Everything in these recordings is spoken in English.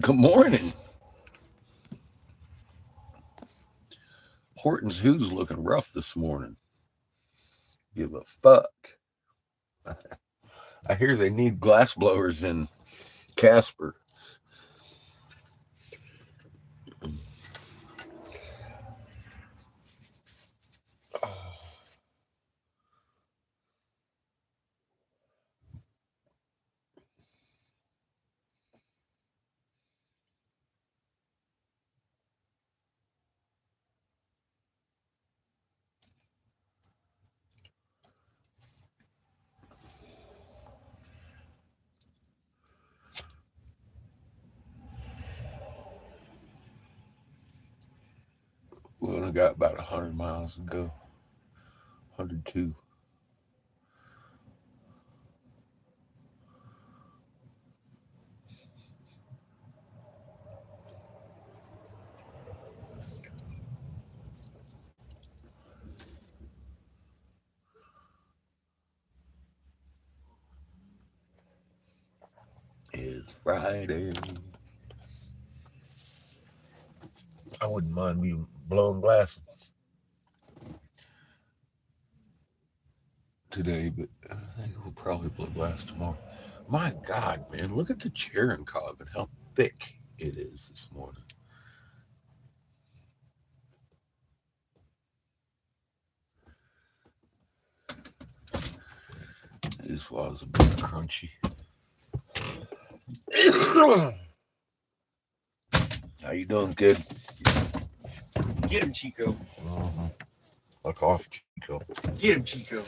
Good morning. Horton's Who's looking rough this morning. Give a fuck. I hear they need glass blowers in Casper. We only got about 100 miles to go. 102. It's Friday. I wouldn't mind being blowing glass today, but I think we'll probably blow glass tomorrow. My God, man, look at the Charing Cobb and how thick it is this morning. This was a bit crunchy. How you doing, kid? Get him, Chico. Fuck off, Chico. Get him, Chico.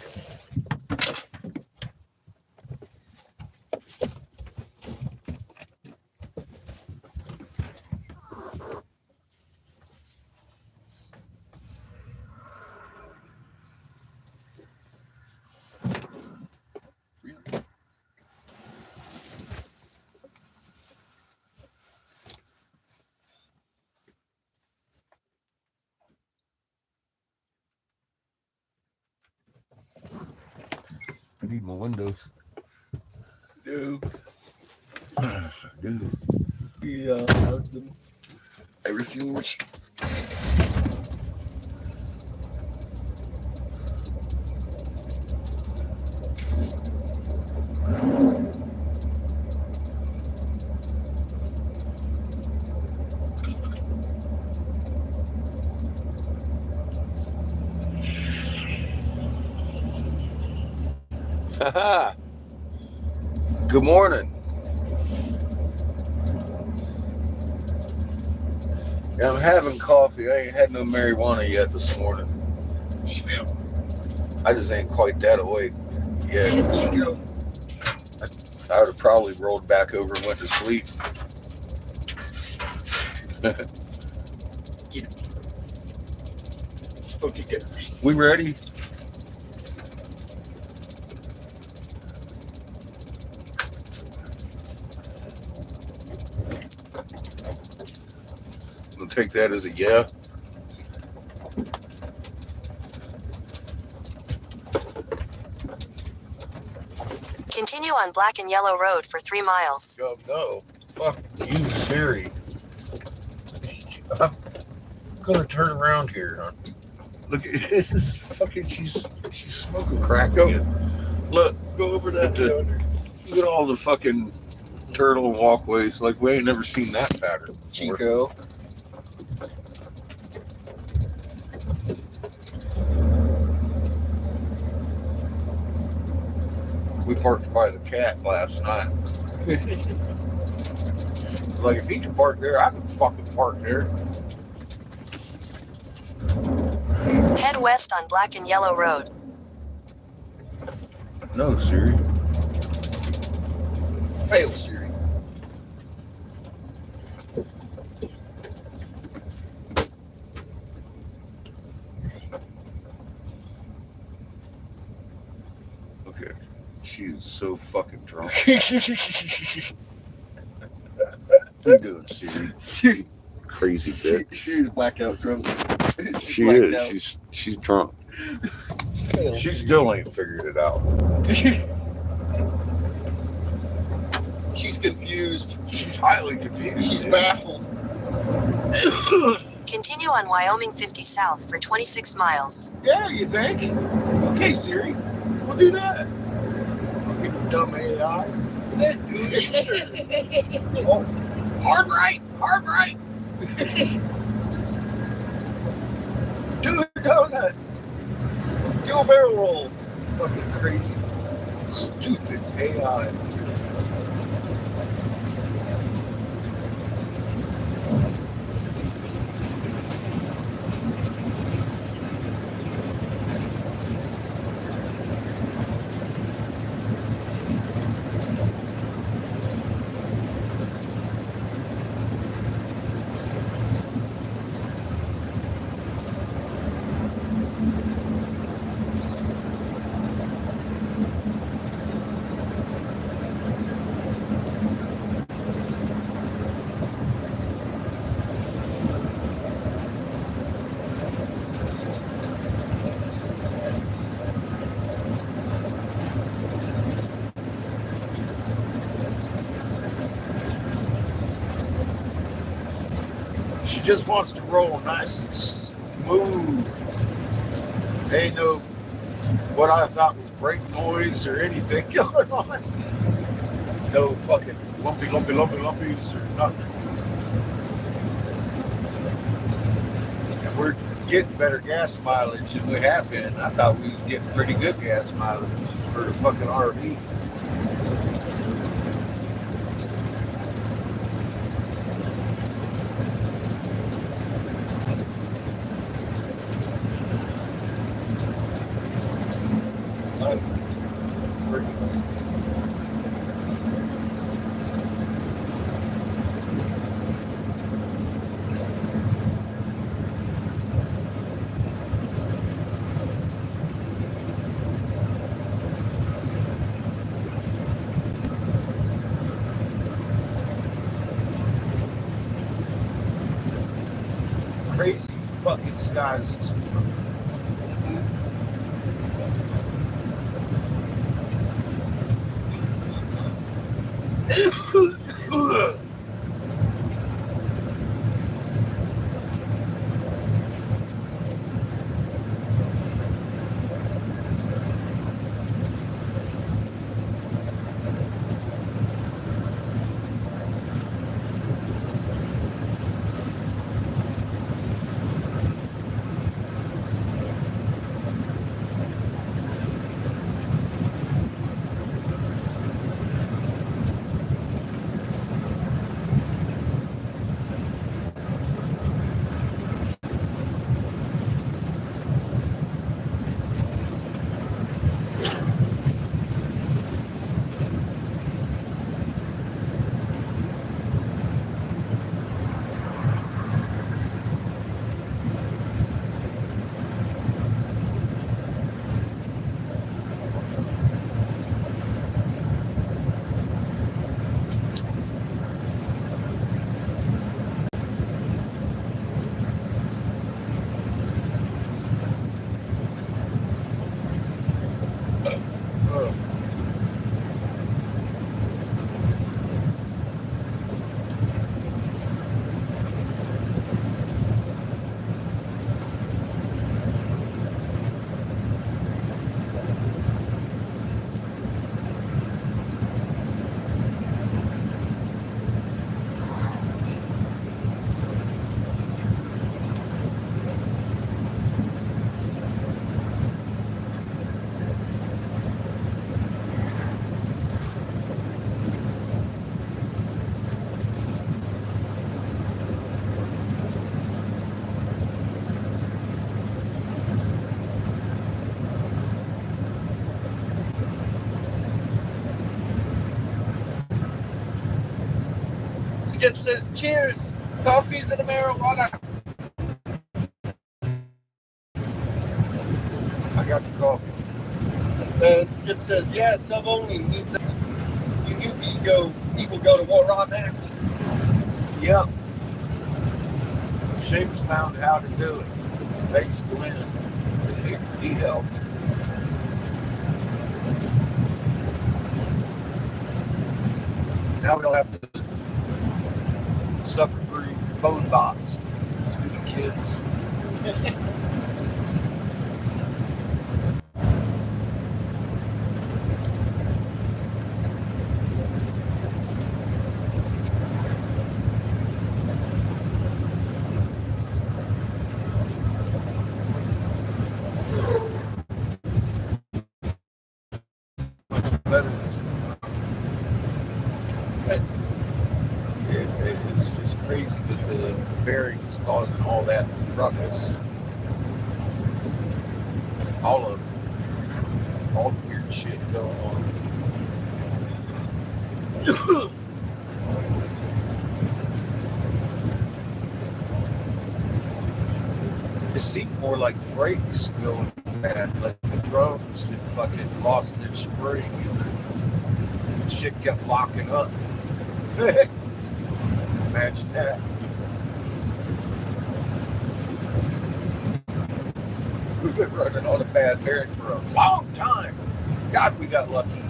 I need my windows. No. Dude. Yeah, I refuse. Good morning. Yeah, I'm having coffee. I ain't had no marijuana yet this morning. I just ain't quite that awake yet. Get him, Chico. I would have probably rolled back over and went to sleep. Get him. Okay, good. We ready? We'll take that as a yeah. Continue on Black and Yellow Road for 3 miles. Oh, no. Fuck you, Siri. I'm gonna turn around here, huh? Look at this fucking, she's smoking crack again. Look, Go over that yonder. look at all the fucking turtle walkways. Like, we ain't never seen that pattern before. Chico. We parked by the cat last night. Like, if he can park there, I can fucking park there. Head west on Black and Yellow Road. No, Siri. Fail, Siri. Okay. She is so fucking drunk. What are you doing, Siri? Siri. Crazy bitch. She's blackout drunk. She blacked is. out. She's drunk. Fail, She Siri. still ain't figured it out. She's confused. She's highly confused. She's baffled. Continue on Wyoming 50 South for 26 miles. Yeah, you think? Okay, Siri. We'll do that. Fucking dumb AI. Then do it. Oh, hard right. Hard right. Do a donut. Do a barrel roll. Fucking crazy. Stupid AI. She just wants to roll nice and smooth. There ain't no what I thought was brake noise or anything going on. No fucking lumpies or nothing. And we're getting better gas mileage than we have been. I thought we was getting pretty good gas mileage for a fucking RV. I'm working on it. Crazy fucking skies. Skip says, cheers. Coffees and a marijuana. I got the coffee. And Skip says, yeah, sub only means that you new people go to War on that. Yep. Shape's found how to do it. Thanks to Lynn. He helped. Now we don't have to suffer through phone bots. Stupid kids. Better than it's just crazy that the bearing is causing all that ruckus. All the weird shit going on. It seemed more like brakes going bad, like the drums had fucking lost their spring and the shit kept locking up. Imagine that. We've been running on a bad bearing for a long time. God, we got lucky.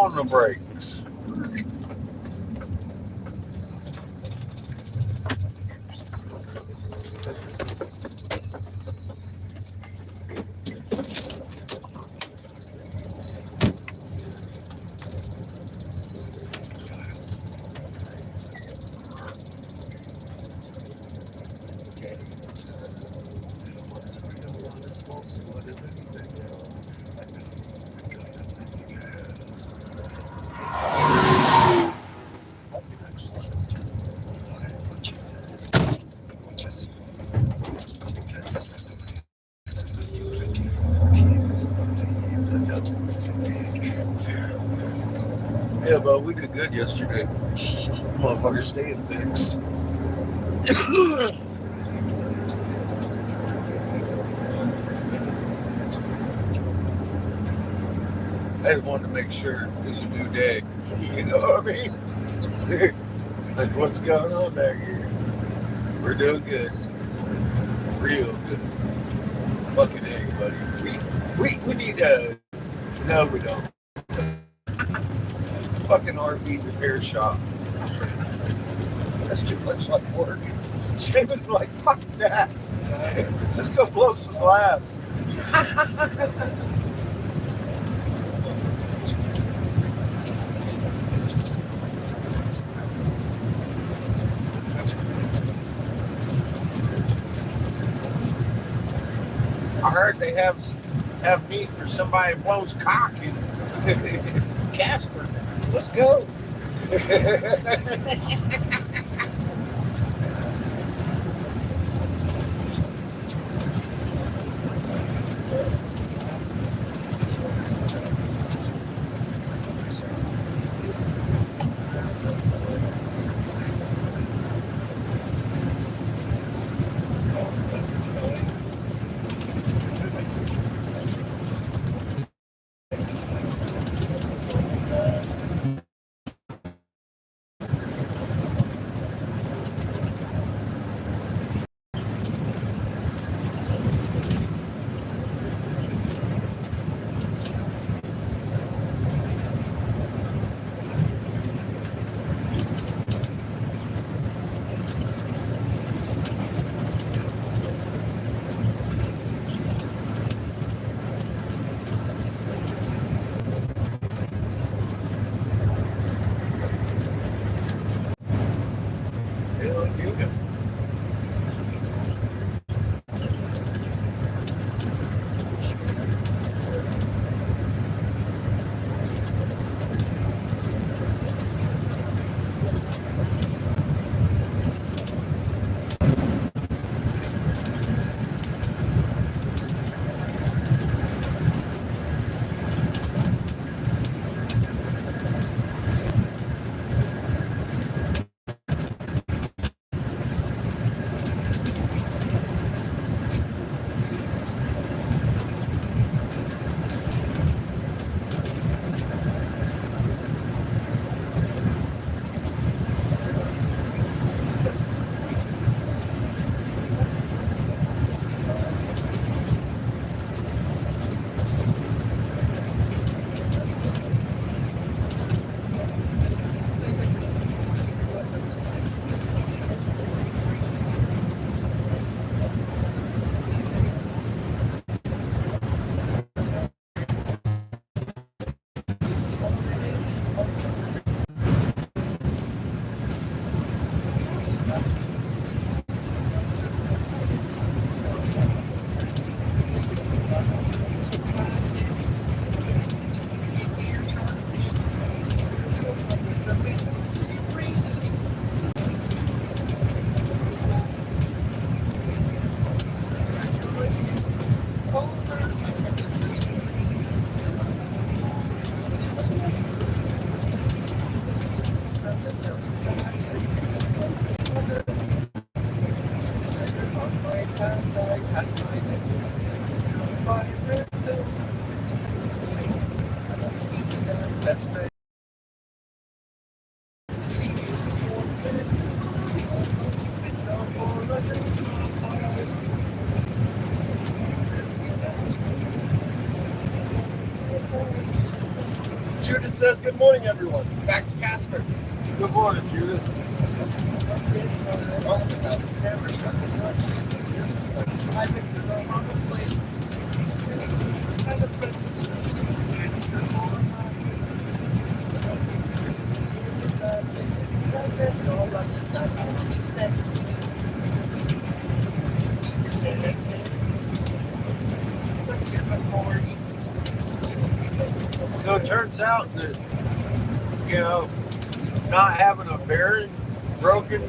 on the brakes. Yeah, but we did good yesterday. Motherfucker staying fixed. I just wanted to make sure it's a new day. You know what I mean? Like, what's going on back here? We're doing good. Real good. Fucking A, buddy. We need to. No, we don't. Fucking RV repair shop. That's too much like work. Shane was like, fuck that. Let's go blow some glass. I heard they have meat for somebody who blows cock in Casper. Let's go. says, good morning, everyone. Back to Casper. Good morning, Judith. All of us out the camera. It's like 5 pictures all over the place. It's kind of friendly. So it turns out that, you know, not having a bearing broken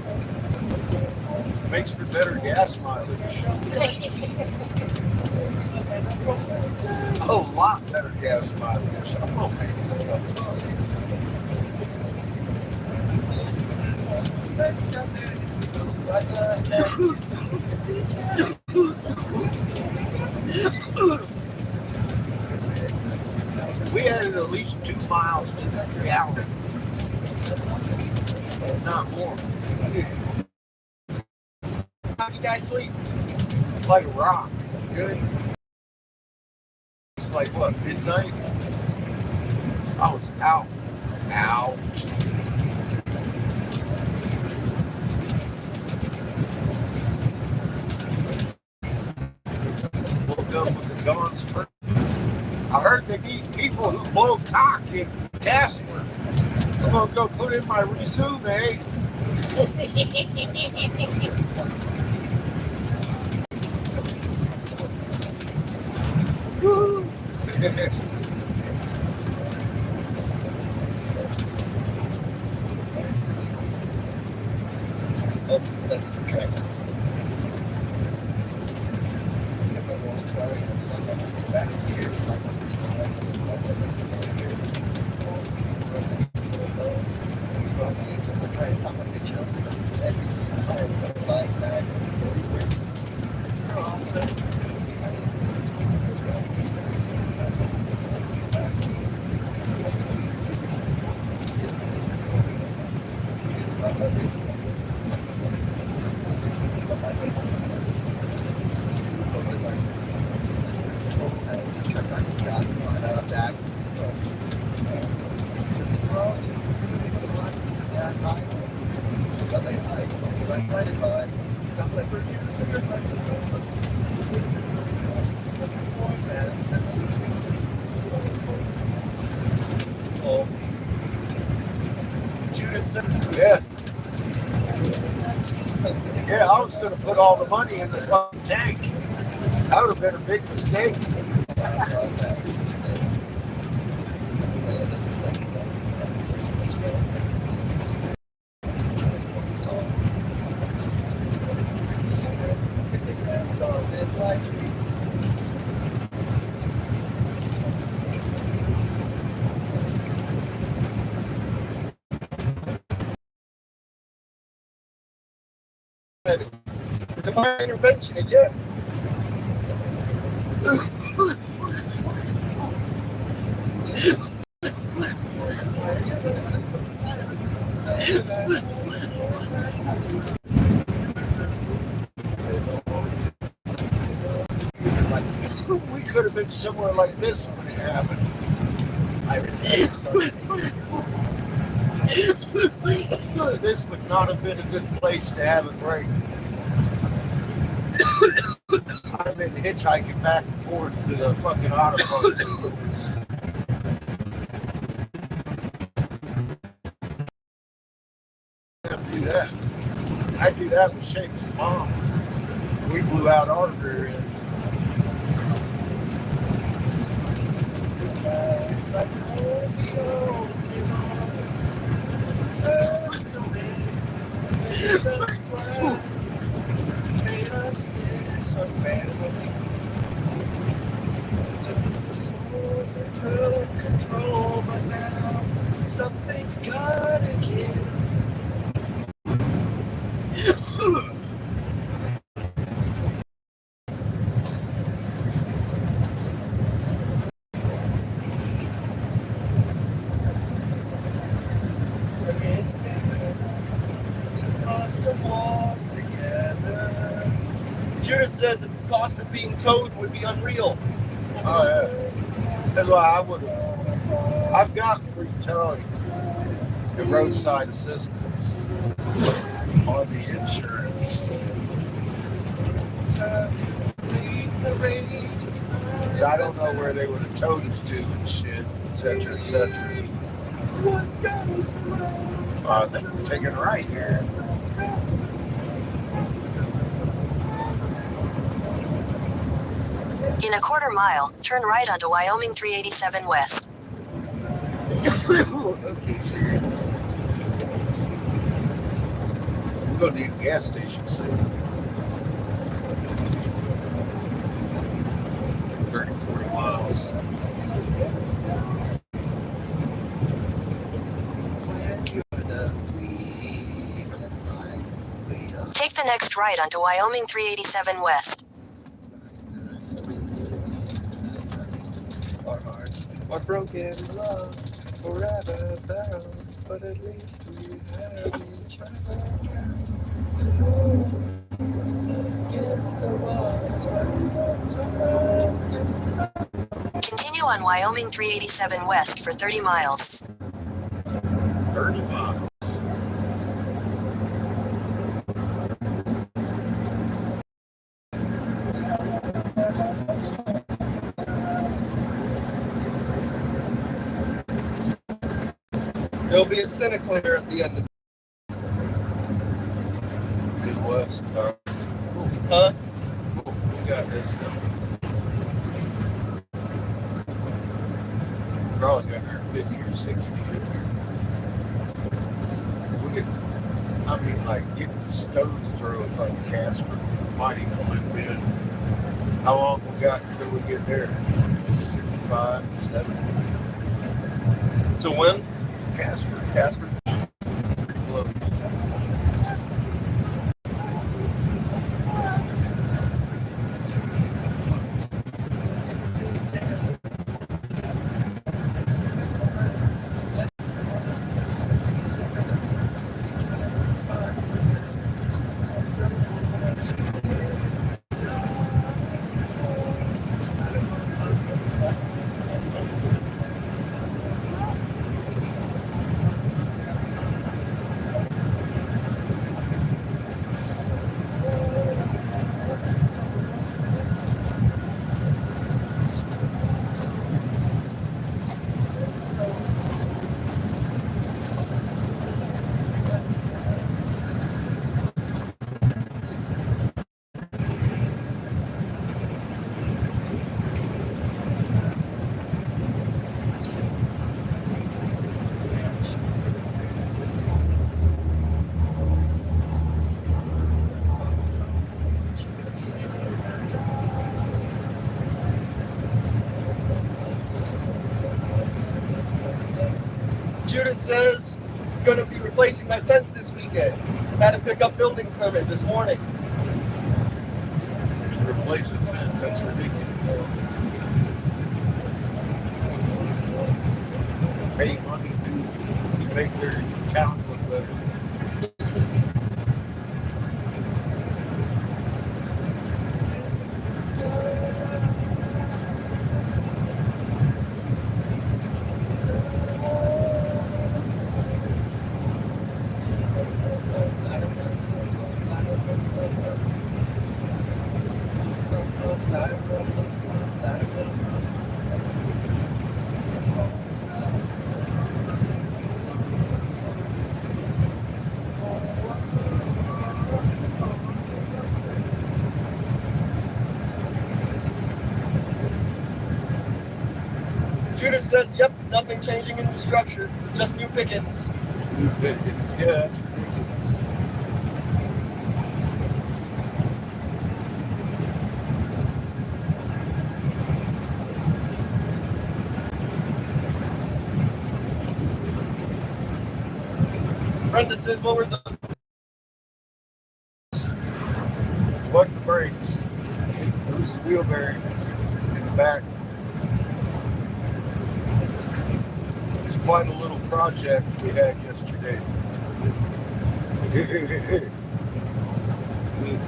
makes for better gas mileage. A lot better gas mileage. Oh, man. We had at least 2 miles to the reality. Not more. How do you guys sleep? Like a rock. Good. It's like, what, midnight? I was out. Out. Woke up with the guns first. I heard they need people who blow cock in Casper. I'm gonna go put in my resume. Woo! Oh, that's a track. Back here, like the first time, this here. He's going to try and top a picture of everything. Try and put a line back. Yeah. Yeah, I was gonna put all the money in the fucking tank. That would have been a big mistake. Divine intervention again. We could have been somewhere like this when it happened. This would not have been a good place to have a break. I'd have been hitchhiking back and forth to the fucking auto parts. I'd do that. I'd do that with Shane's mom. We blew out our rear end. Took control, but now something's gotta give. To walk together. Judith says the cost of being towed would be unreal. Oh yeah. That's why I I've got free towing and roadside assistance on the insurance. But I don't know where they would have towed us to and shit, etc., etc. I think we're taking a right here. In a quarter mile, turn right onto Wyoming 387 West. Okay, sir. We're going to need a gas station soon. 30, 40 miles. Take the next right onto Wyoming 387 West. Our hearts are broken, lost, forever bound, but at least we have each other. Against the wall. Continue on Wyoming 387 West for 30 miles. 30 miles. There'll be a Cineclear at the end of Midwest. Cool. Huh? Cool. We got this though. Probably got there 50 or 60. We could, I mean, like, getting stones thrown like Casper. Might even live in. How long we got until we get there? 65, 70. To when? Casper. Casper. Pretty close. Judas says, gonna be replacing my fence this weekend. Had to pick up building permit this morning. To replace the fence, that's ridiculous. Pay money to make their town look better. Judas says, yep, nothing changing in the structure, just new pickets. New pickets. Yeah, that's ridiculous. Brenda says, what were the What the brakes? Loose wheel bearings in the back. It's quite a little project we had yesterday. The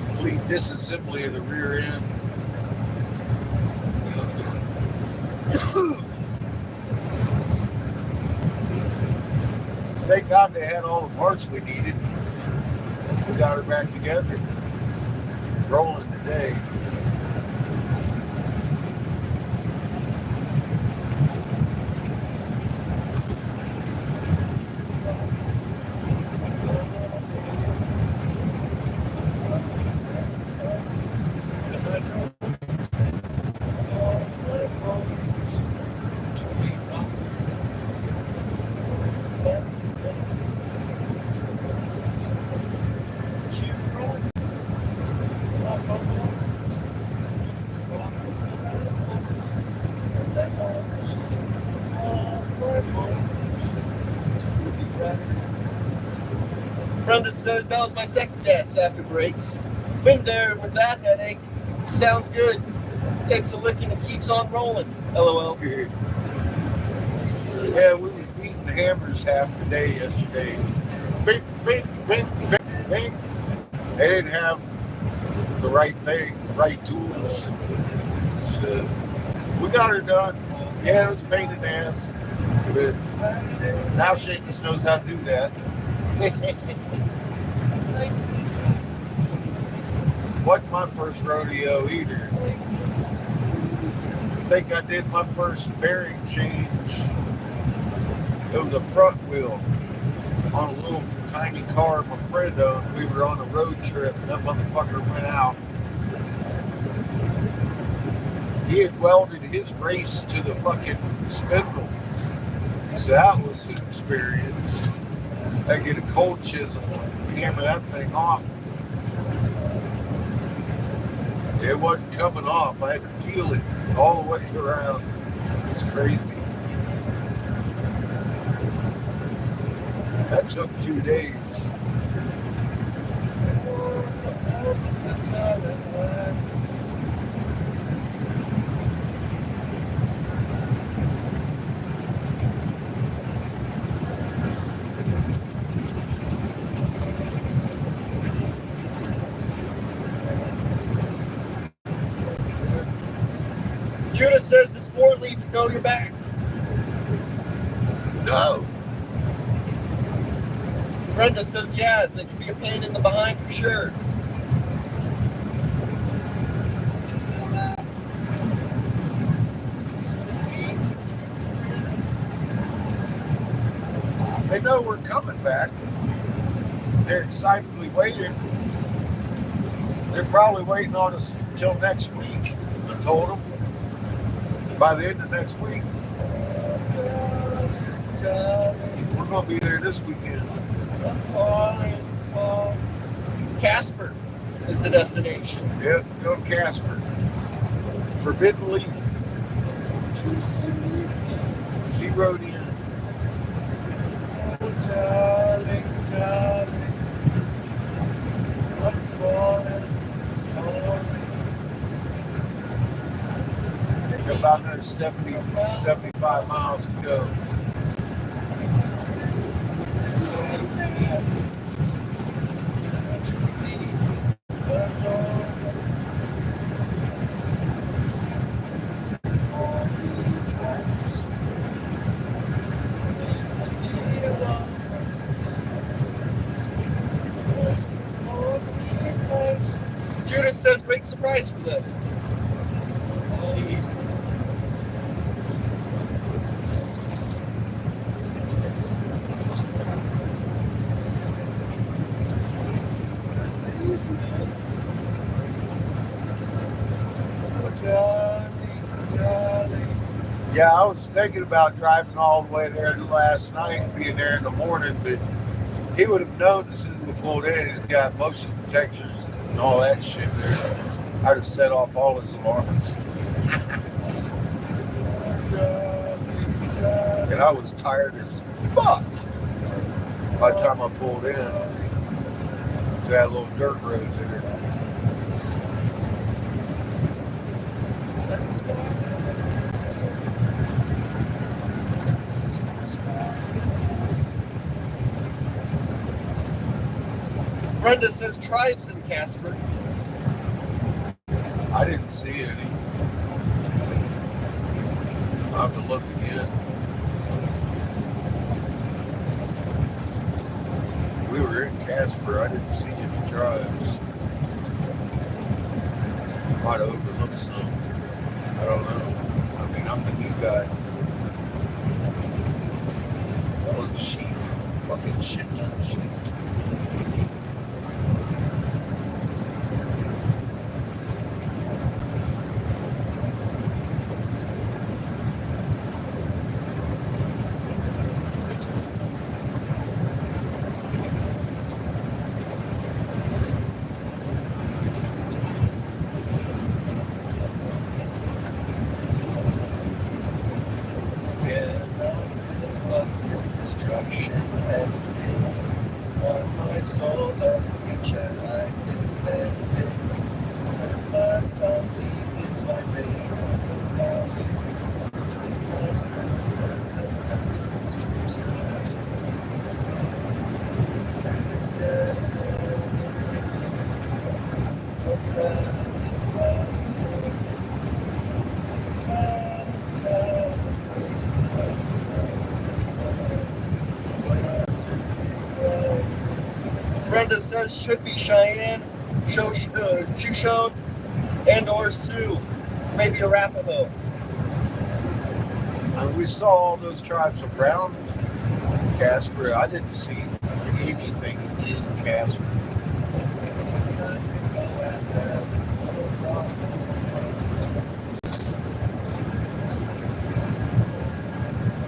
complete disassembly of the rear end. Thank God they had all the parts we needed. We got her back together. Rolling today. Brenda says that was my second guess after brakes. Been there with that headache. Sounds good. Takes a licking and keeps on rolling. LOL. Yeah, we was beating the hammers half the day yesterday. Bing, bing, bing, bing, bing. They didn't have the right thing, the right tools. So we got her done. Yeah, it was a pain in the ass. But now she just knows how to do that. Wasn't my first rodeo either. I think I did my first bearing change. It was a front wheel on a little tiny car my friend owned. We were on a road trip and that motherfucker went out. He had welded his race to the fucking spindle. So that was an experience. I get a cold chisel and hammer that thing off. It wasn't coming off. I had to peel it all the way around. It was crazy. That took 2 days. Judah says this 4-leaf go your back. No. Brenda says, yeah, that could be a pain in the behind for sure. They know we're coming back. They're excitedly waiting. They're probably waiting on us until next week. I told them. By the end of next week. We're going to be there this weekend. Casper is the destination. Yep, go to Casper. Forbidden Leaf. See rodeo. About another 70, 75 miles to go. Judith says, great surprise for them. Yeah, I was thinking about driving all the way there last night and being there in the morning, but he would have known as soon as we pulled in. He's got motion detectors and all that shit there. I'd have set off all his alarms. And I was tired as fuck by the time I pulled in to that little dirt road there. Brenda says tribes in Casper. I didn't see any. I'll have to look again. were in Casper. I didn't see any tribes. Might have overlooked some. I don't know. I mean, I'm the new guy. Oh, sheep. Fucking shit ton of sheep. Destruction and I saw the future I defended. And my family is my fate of the valley. Was Saved destiny. A tragic rising. Brenda says should be Cheyenne, Shoshone, and or Sioux, maybe Arapaho. We saw all those tribes around Casper. I didn't see anything in Casper.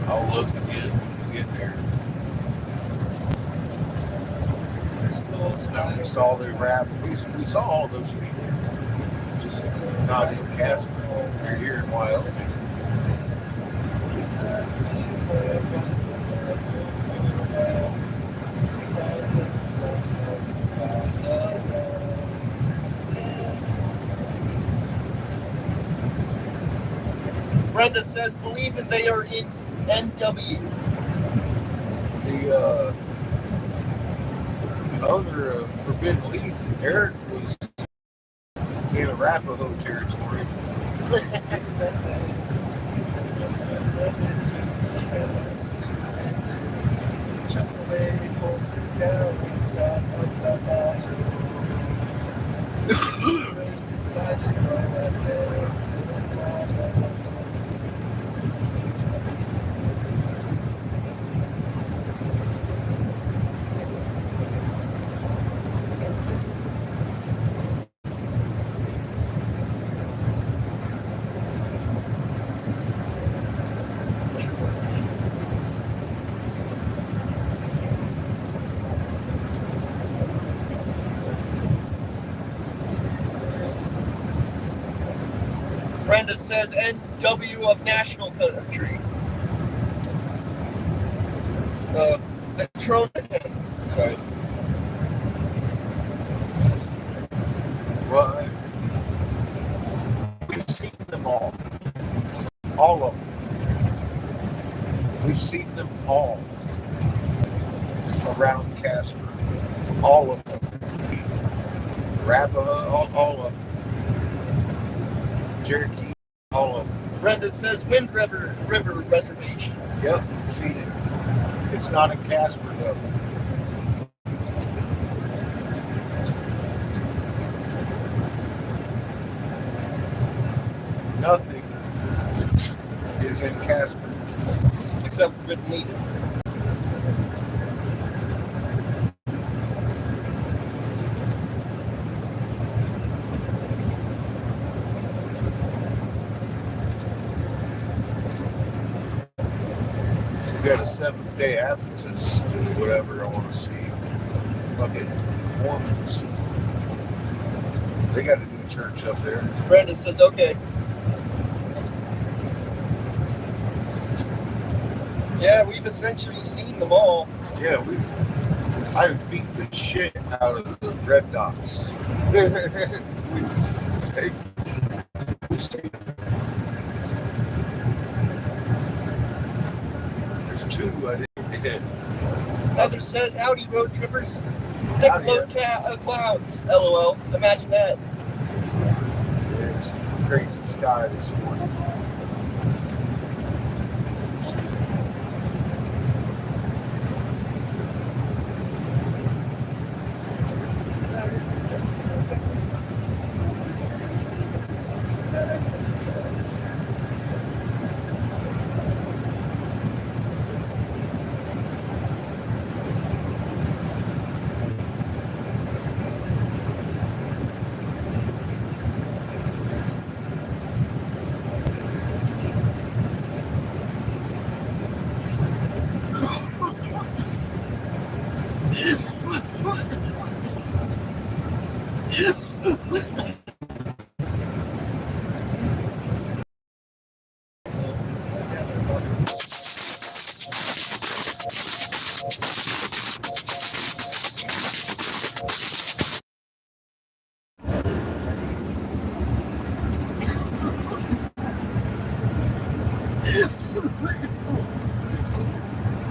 I'll look again when we get there. We saw the rap. We saw all those people. Just not in Casper. They're here in Wyoming. Brenda says believing they are in NW. The owner of Forbidden Leaf, Eric, was in Arapaho territory. Brenda says NW of national country. Metropolitan. Sorry. Well, we've seen them all. All of them. We've seen them all around Casper. All of them. Arapaho, all of them. Cherokee, all of them. Brenda says Wind River Reservation. Yep, seen it. It's not in Casper though. Nothing is in Casper. Except for Forbidden Leaf. We got a Seventh-day Adventist, whatever I want to see. Fucking Mormons. They got to do a church up there. Brenda says okay. Yeah, we've essentially seen them all. Yeah, I've beat the shit out of the Red Dots. There's two I didn't hit. Mother says howdy road trippers. Take a look at clouds. LOL. Imagine that. There's crazy sky this morning.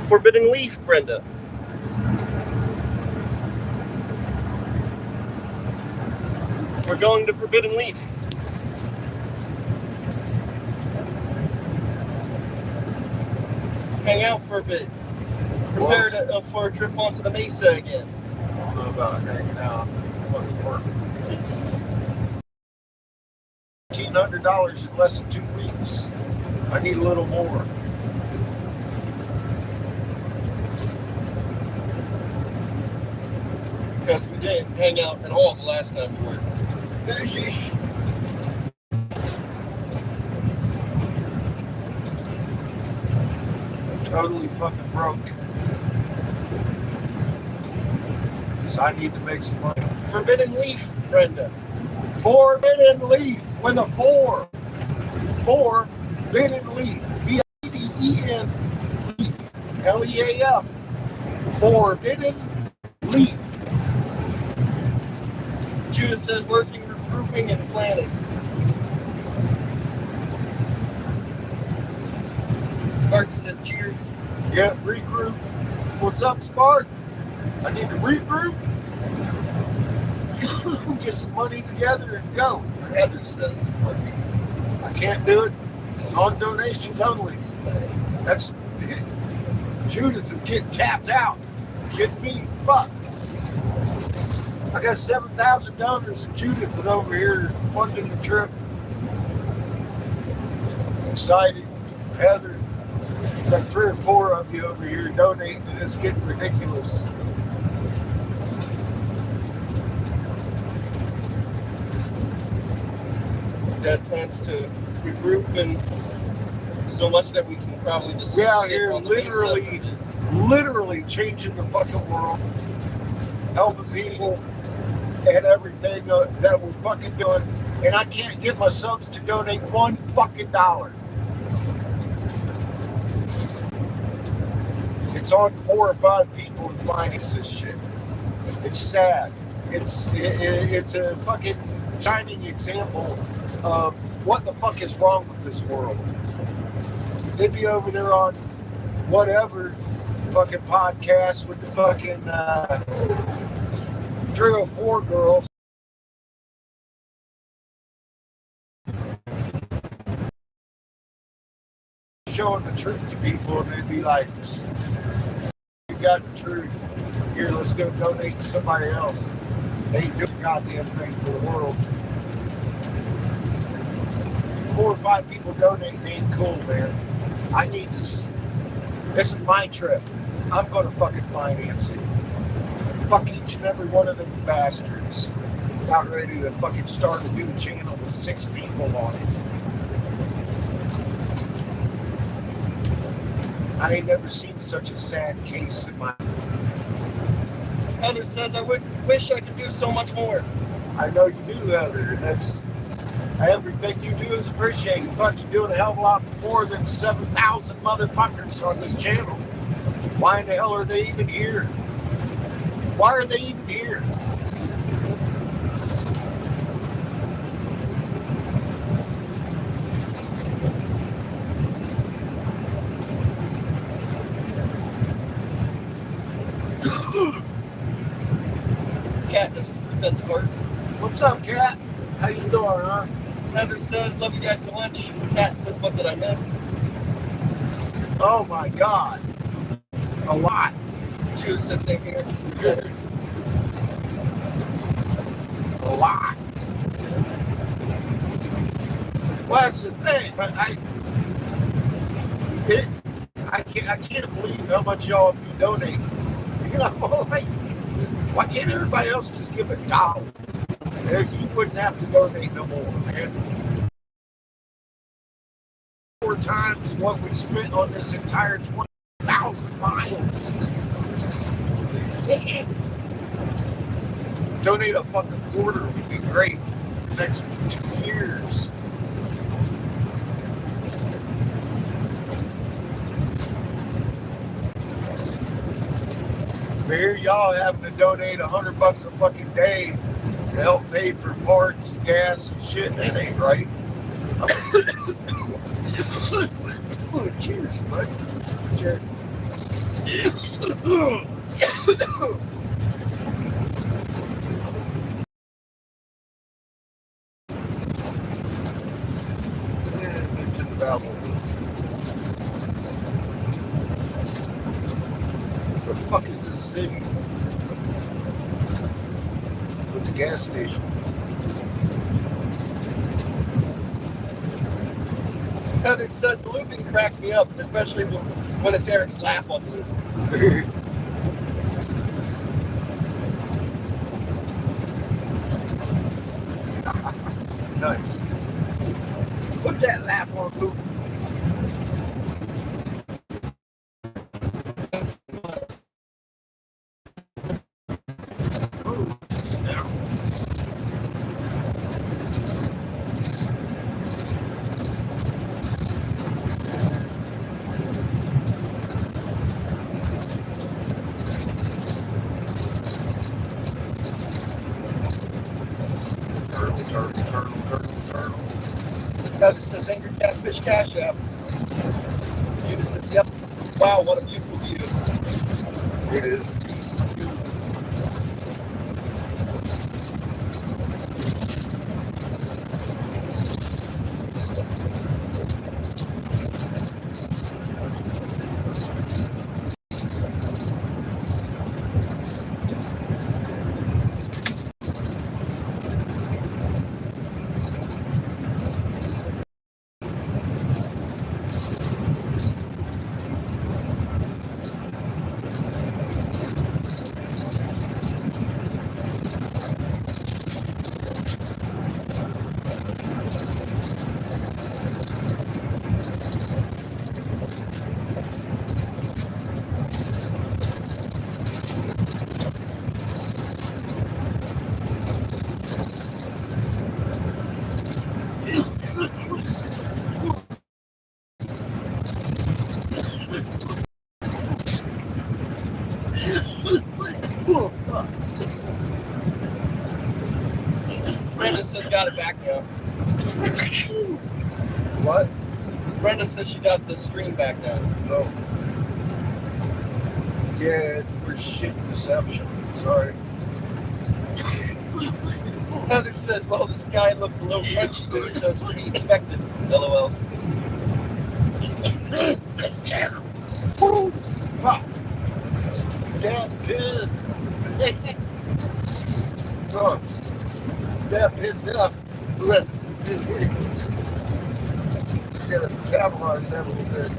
Forbidden Leaf, Brenda. We're going to Forbidden Leaf. Hang out for a bit. Prepare for a trip onto the Mesa again. I don't know about hanging out. Fucking work. $1,500 in less than 2 weeks. I need a little more. Because we didn't hang out at all the last time we worked. Totally fucking broke. So I need to make some money. Forbidden Leaf, Brenda. Forbidden Leaf with a 4. Forbidden Leaf. B-I-D-E-N Leaf. L-E-A-F. Forbidden Leaf. Judith says working, regrouping, and planning. Sparky says cheers. Yeah, regroup. What's up, Spark? I need to regroup. Get some money together and go. Heather says Sparky. I can't do it. On donations only. That's Judith is getting tapped out. Getting me fucked. I got 7,000 donors and Judith is over here funding the trip. Excited. Heather, got 3 or 4 of you over here donating and it's getting ridiculous. Dad plans to regroup and so much that we can probably just We're out sit here on the literally changing the fucking world, helping people and everything that we're fucking doing, and I can't get my subs to donate $1 fucking dollar. It's on 4 or 5 people who finance this shit. It's sad. It's a fucking shining example of what the fuck is wrong with this world. They'd be over there on whatever fucking podcast with the fucking 304 girls. Showing the truth to people and they'd be like, you got the truth. Here, let's go donate to somebody else. They ain't doing a goddamn thing for the world. 4 or 5 people donating ain't cool, man. I need this. This is my trip. I'm going to fucking finance it. Fuck each and every one of them bastards. About ready to fucking start a new channel with 6 people on it. I ain't never seen such a sad case in my. Heather says I wish I could do so much more. I know you do, Heather, and that's everything you do is appreciated. Fuck, you're doing a hell of a lot more than 7,000 motherfuckers on this channel. Why in the hell are they even here? Why are they even here? Cat just sent a heart. What's up, Cat? How you doing, huh? Heather says, love you guys so much. Cat says, what did I miss? Oh my God. A lot. Judith says, same here. Good. A lot. Well, that's the thing, but I can't believe how much y'all be donating. You know, like, why can't everybody else just give $1? You wouldn't have to donate no more, man. 4 times what we spent on this entire 20,000 miles. Donate a fucking quarter would be great. Next 2 years. Here y'all having to donate $100 a fucking day to help pay for parts, and gas, and shit. That ain't right. Cheers, buddy. Cheers. Into the Babel. Where the fuck is this city? With the gas station. Heather says the looping cracks me up, especially when it's Eric's laugh on the loop. Nice. Put that laugh on loop. Turtle. Heather says Angry Catfish Cash App. Judah says, yep. Wow, what a beautiful view. It is. Oh, fuck. Brenda says got it back now. What? Brenda says she got the stream back now. No. Yeah, we're shit reception. Sorry. Heather says, well, the sky looks a little crunchy today, so it's to be expected. LOL. Fuck. That pin. Oh. That pissed off. Gotta metabolize that a little bit.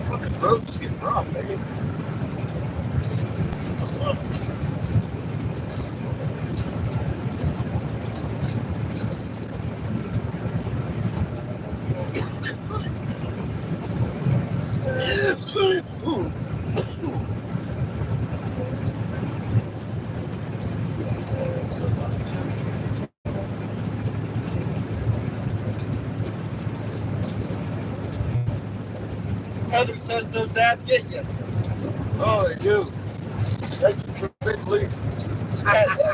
Fucking road's getting rough, eh? Heather says those dads get you. Oh, they do. Thank you for the big leap.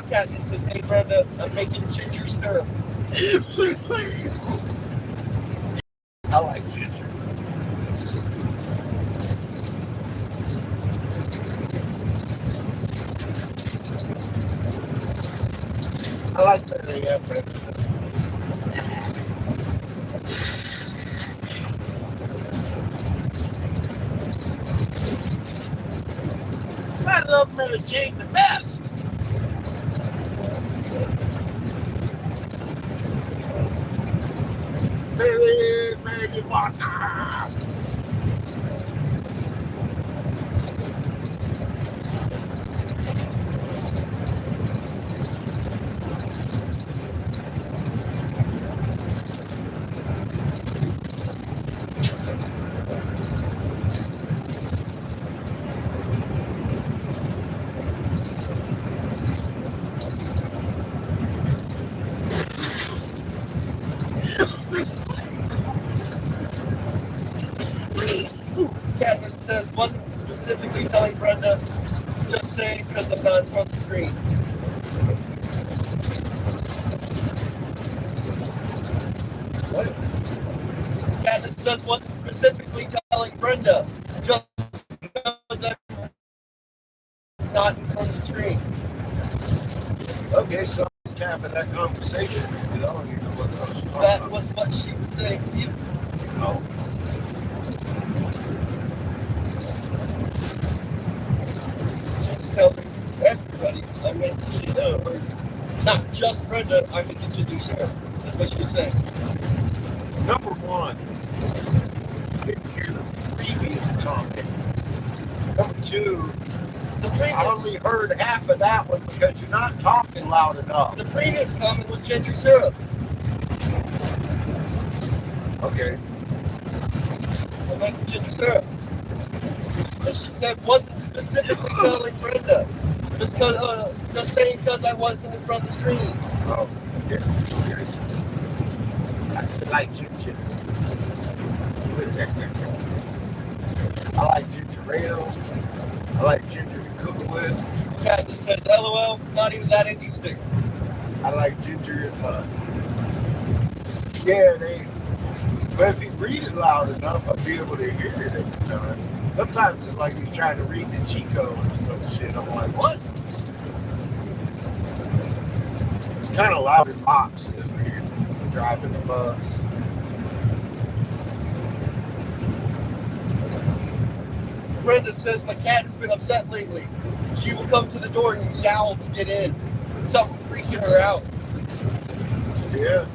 Cat just says, hey Brenda, I'm making ginger syrup. I like ginger. I like that they have that. I love Mary Jane the best. Mary Walker. What? Yeah, this says wasn't specifically telling Brenda, just because I'm not in front of the screen. Okay, so it's having that conversation. You know what I was talking That about. was what she was saying to you. No. She's telling everybody I'm going to do or not just Brenda, I'm going to do Sarah. That's what she was saying. Number one, didn't hear the previous comment. Number two, The I only previous, heard half of that one because you're not talking loud enough. the previous comment was ginger syrup. Okay. I like the ginger syrup. And she said wasn't specifically telling Brenda. Just saying because I wasn't in front of the screen. Oh, okay. Okay. I still like ginger. I like ginger ale. I like ginger to cook with. Yeah, this says LOL, not even that interesting. I like ginger in mud. Yeah, but if you read it loud enough, I'll be able to hear it every time. Sometimes it's like he's trying to read the Chico or some shit. I'm like, what? It's kind of loud in box over here, driving the bus. Brenda says my cat has been upset lately. She will come to the door and yowl to get in. Something freaking her out. Yeah.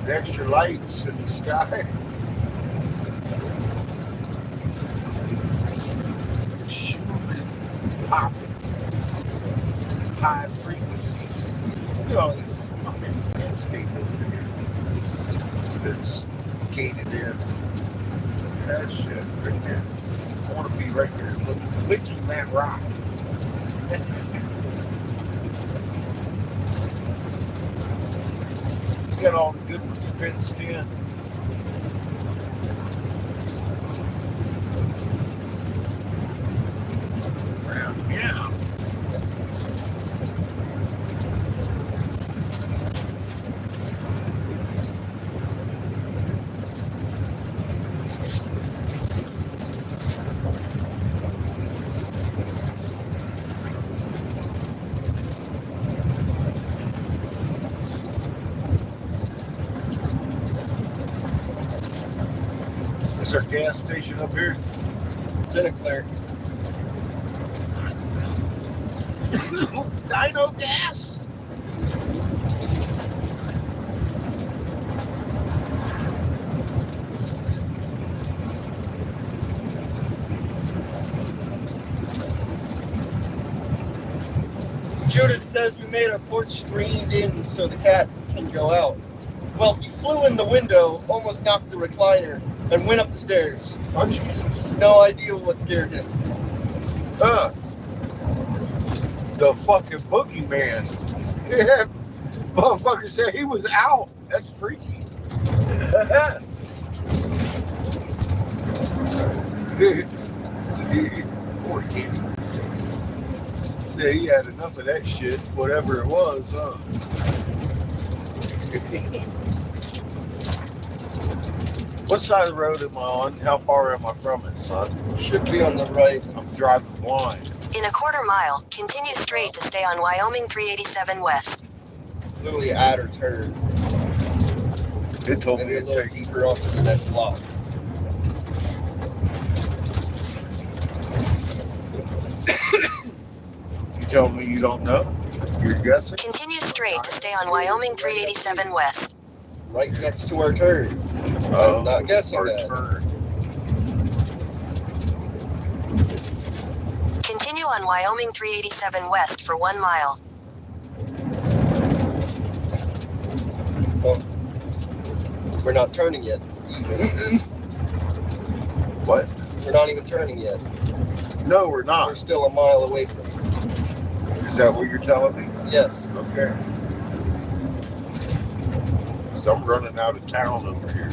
The extra lights in the sky. Shooting, popping, high frequencies. You know, it's fucking landscape over here. That's gated in. That shit right there. I want to be right there licking that rock. Got all the good ones fenced in. Yeah. Is there a gas station up here? Sinclair. Dino gas? Judith says we made our porch screened in so the cat can go out. Well, he flew in the window, almost knocked the recliner, and went up the stairs. Oh, Jesus. No idea what scared him. The fucking boogeyman. Yeah. Motherfucker said he was out. That's freaky. Poor kitty. Said he had enough of that shit, whatever it was, huh? What side of the road am I on? How far am I from it, son? Should be on the right. I'm driving blind. In a quarter mile, continue straight to stay on Wyoming 387 West. Literally add or turn. It told me Maybe a to little take. deeper onto the next block. You told me you don't know? You're guessing? Continue straight to stay on Wyoming 387 West. Right next to our turn. Oh, I'm not guessing our that. turn. Continue on Wyoming 387 West for 1 mile. Oh. We're not turning yet. What? We're not even turning yet. No, we're We're not. still a mile away from it. Is that what you're telling me? Yes. Okay. 'Cause I'm running out of town over here.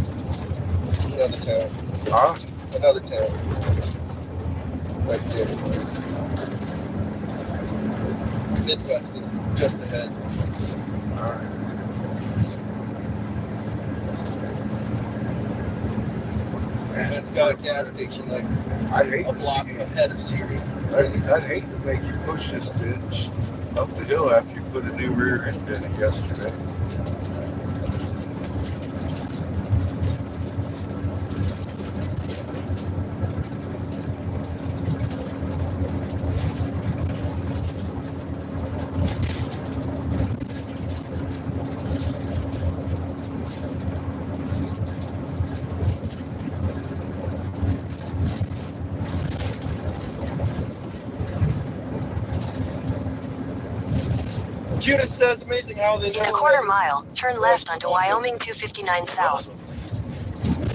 Another town. Huh? Another town. Right there. Midwest is just ahead. All right. That's got a gas station like I'd hate a to block see ahead of Siri. I'd hate to make you push this bitch up the hill after you put a new rear end in it yesterday. Judith says, amazing how they In know a quarter that- mile, turn left onto Wyoming 259 South.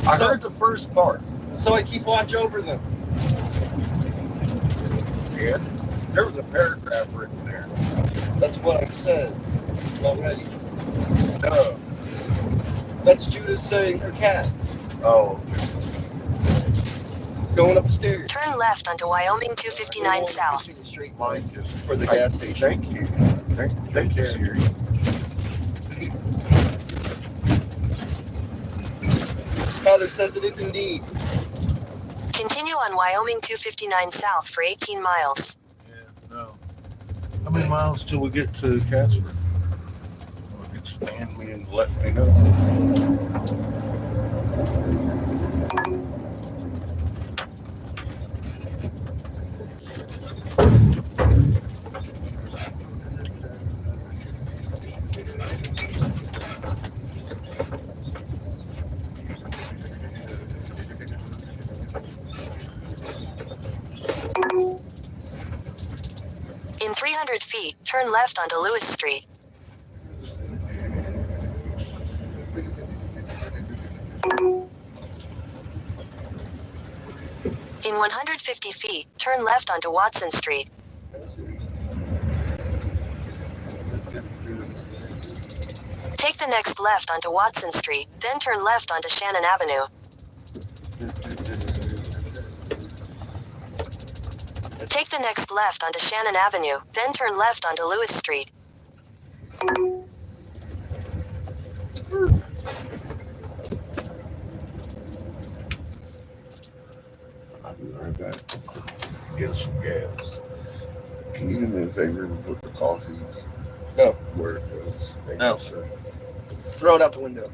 I heard the first part. So I keep watch over them. Yeah. There was a paragraph written there. That's what I said already. No. That's Judith saying her cat Oh. going up the stairs. Turn left onto Wyoming 259 South. Continue straight Mine line just for the gas station. Thank you. Thank you, Siri. Father says it is indeed. Continue on Wyoming 259 South for 18 miles. Yeah, no. How many miles till we get to Casper? Expand me and let me know. In 300 feet, turn left onto Lewis Street. In 150 feet, turn left onto Watson Street. Take the next left onto Watson Street, then turn left onto Shannon Avenue. Take the next left onto Shannon Avenue, then turn left onto Lewis Street. I'll be right back. Get some gas. Can you do me a favor and put the coffee No. where it goes? Thank No. you, sir. Throw it out the window.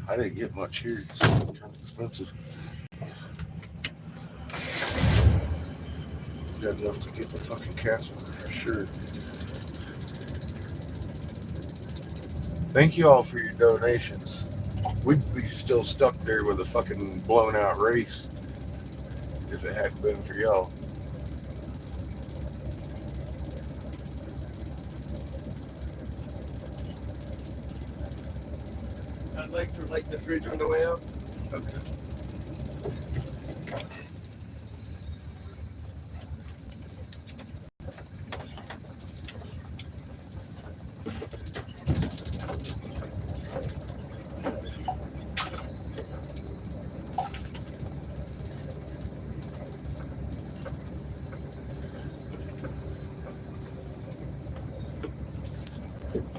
I didn't get much here. It's kind of expensive. Got enough to get the fucking castle for sure. Thank you all for your donations. We'd be still stuck there with a fucking blown out race if it hadn't been for y'all. I'd like to light the fridge on the way out. Okay.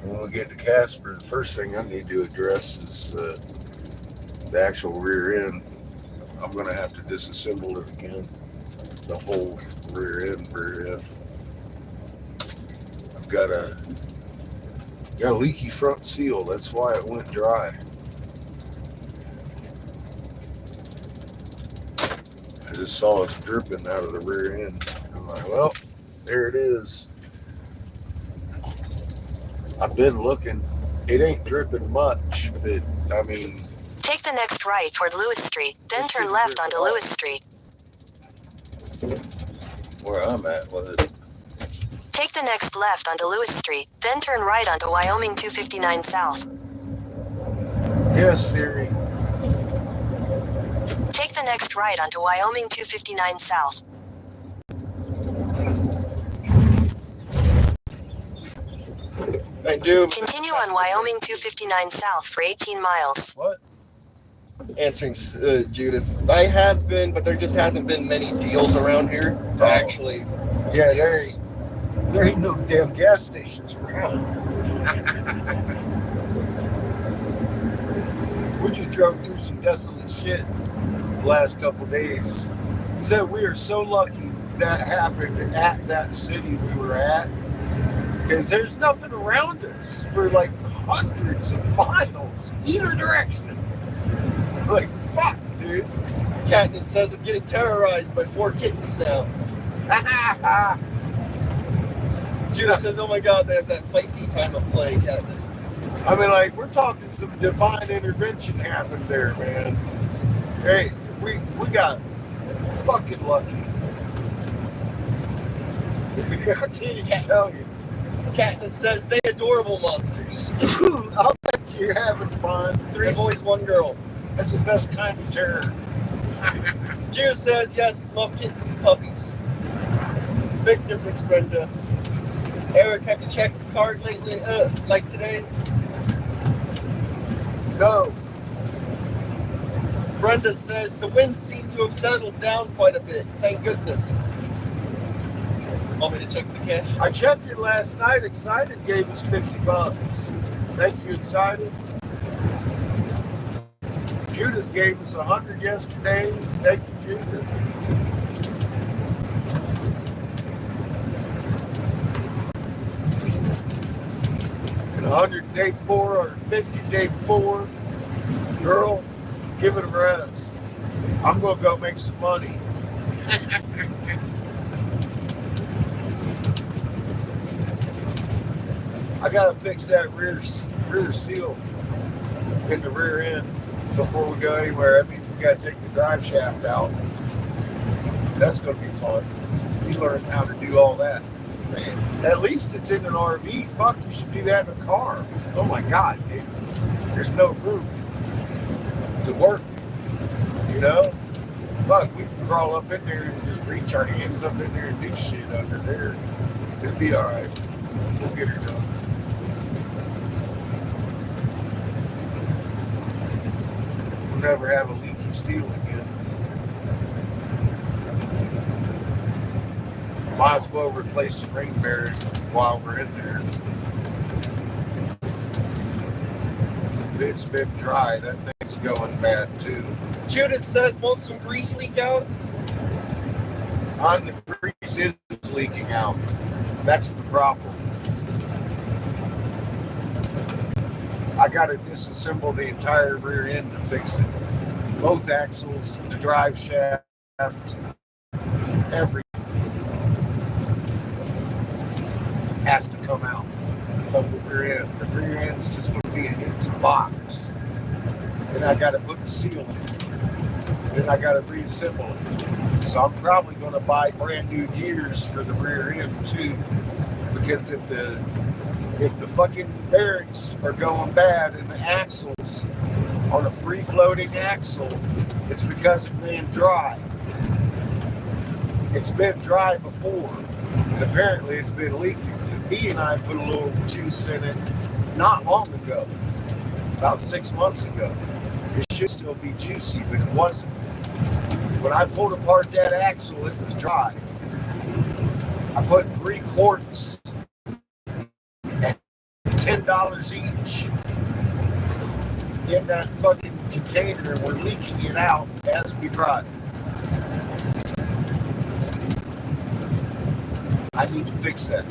When we get to Casper, the first thing I need to address is the actual rear end. I'm going to have to disassemble it again. The whole rear end. I've got a leaky front seal. That's why it went dry. I just saw it dripping out of the rear end. I'm like, well, there it is. I've been looking. It ain't dripping much, but I mean. Take the next right toward Lewis Street, then turn left onto Lewis Street. Where I'm at with it. Take the next left onto Lewis Street, then turn right onto Wyoming 259 South. Yes, Siri. Take the next right onto Wyoming 259 South. I do. Continue on Wyoming 259 South for 18 miles. What? Answering Judith. I have been, but there just hasn't been many deals around here to actually. Yeah, There ain't no damn gas stations around. We just drove through some desolate shit the last couple of days. He said we are so lucky that happened at that city we were at, because there's nothing around us for like hundreds of miles either direction. Like, fuck, dude. Katniss says I'm getting terrorized by 4 kittens now. Judah says, oh my god, they have that feisty time of play, Katniss. I mean, like, we're talking some divine intervention happened there, man. Hey, we got fucking lucky. I can't even tell you. Katniss says they adorable monsters. I'll bet you're having fun. 3 boys, 1 girl. That's the best kind of terror. Judah says, yes, love kittens and puppies. Big difference, Brenda. Eric, have you checked the card lately? Like today? No. Brenda says the winds seem to have settled down quite a bit. Thank goodness. Want me to check the cash? I checked it last night. Excited gave us $50. Thank you, Excited. Judas gave us 100 yesterday. Thank you, Judas. And 100 day 4 or 50 day 4. Girl, give it a rest. I'm gonna go make some money. I gotta fix that rear seal in the rear end before we go anywhere. That means we gotta take the drive shaft out. That's gonna be fun. We learn how to do all that. Man, at least it's in an RV. Fuck, you should do that in a car. Oh my god, dude. There's no room to work. You know? Fuck, we can crawl up in there and just reach our hands up in there and do shit under there. It'll be alright. We'll get her done. We'll never have a leaky seal again. Might as well replace the ring bearing while we're in there. If it's been dry, that thing's going bad too. Judith says, won't some grease leak out? On the grease is leaking out. That's the problem. I gotta disassemble the entire rear end to fix it. Both axles, the drive shaft, everything has to come out of the rear end. The rear end's just gonna be an empty box. Then I gotta put the seal in it. Then I gotta reassemble it. So I'm probably gonna buy brand new gears for the rear end too. Because if the fucking bearings are going bad and the axles on a free floating axle, it's because it ran dry. It's been dry before, and apparently it's been leaking. He and I put a little juice in it not long ago, about 6 months ago. It should still be juicy, but it wasn't. When I pulled apart that axle, it was dry. I put 3 quarts at $10 each in that fucking container, and we're leaking it out as we drive. I need to fix that.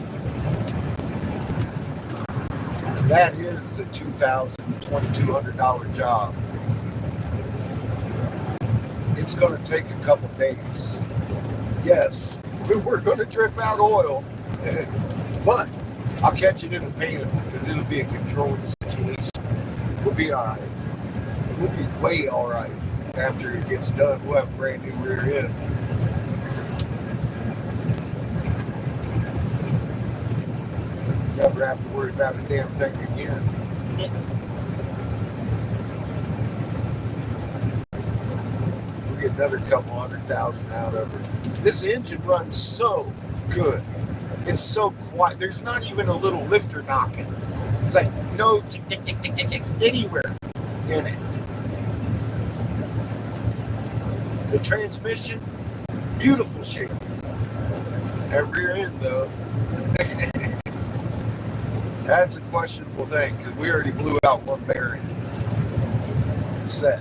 That is a $2,000, $2,200 job. It's going to take a couple days. Yes, we're going to drip out oil, but I'll catch it in a pan because it'll be a controlled situation. We'll be all right. We'll be way all right after it gets done. We'll have a brand new rear end. Never have to worry about a damn thing again. We'll get another couple $100,000 out of it. This engine runs so good. It's so quiet. There's not even a little lifter knocking. It's like no tick, tick, tick, tick, tick, tick anywhere in it. The transmission, beautiful shape. That rear end though. That's a questionable thing because we already blew out one bearing set.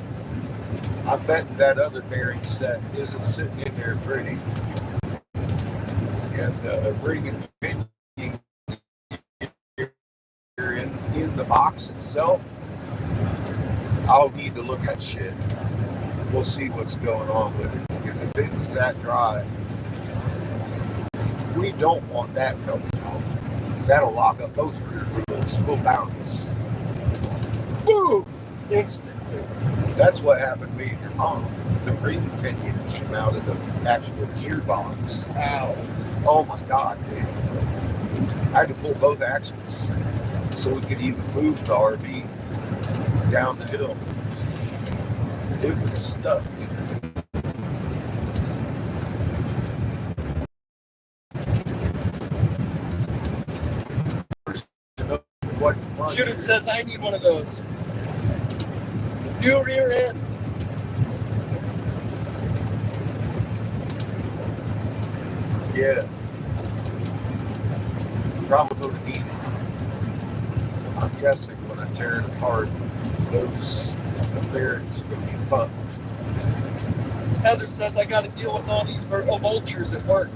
I bet that other bearing set isn't sitting in there pretty. And bringing pinion in the box itself, I'll need to look at shit. We'll see what's going on with it. Because if it was that dry, we don't want that coming out. Because that'll lock up those rear wheels. We'll bounce. Boom! Instantly. That's what happened to me and your mom. The ring pinion came out of the actual gearbox. Ow. Oh my God, dude. I had to pull both axles so we could even move the RV down the hill. It was stuck. Judith says I need one of those. New rear end. Yeah. Probably going to need it. I'm guessing when I tear it apart, those bearings are going to be fucked. Heather says I got to deal with all these vultures at work.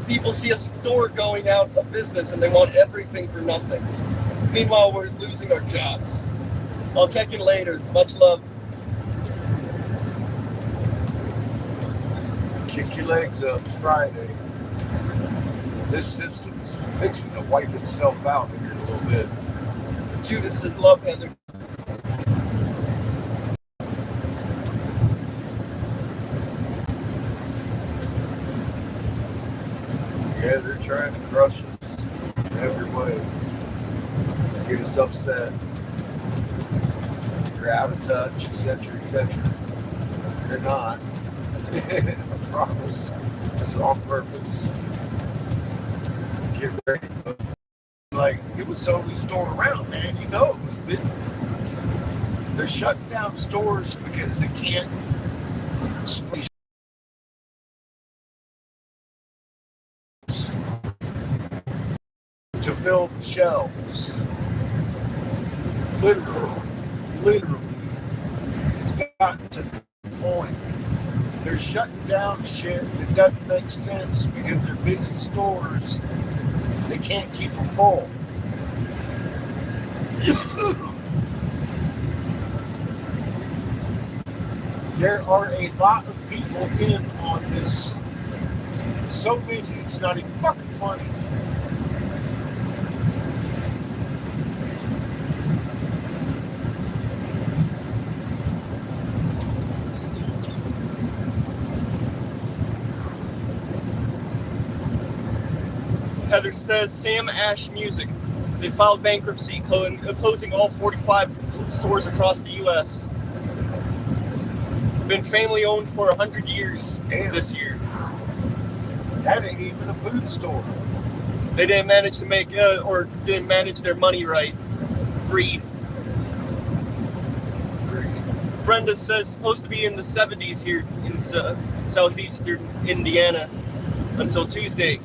People see a store going out of business and they want everything for nothing. Meanwhile, we're losing our jobs. I'll check in later. Much love. Kick your legs up. It's Friday. This system is fixing to wipe itself out here in a little bit. Judith says love, Heather. Yeah, they're trying to crush us in every way. Get us upset. You're out of touch, etc., etc. You're not. I promise. It's on purpose. Get ready. Like, it was only stored around, man. You know it was big. They're shutting down stores because they can't split to fill the shelves. Literally. It's gotten to the point. They're shutting down shit that doesn't make sense because they're busy stores. They can't keep them full. There are a lot of people in on this. So many, it's not even fucking funny. Heather says Sam Ash Music. They filed bankruptcy, closing all 45 stores across the U.S. Been family owned for 100 years. Damn. This year. That ain't even a food store. They didn't manage to make, or didn't manage their money right. Greed. Brenda says supposed to be in the 70s here in southeastern Indiana until Tuesday.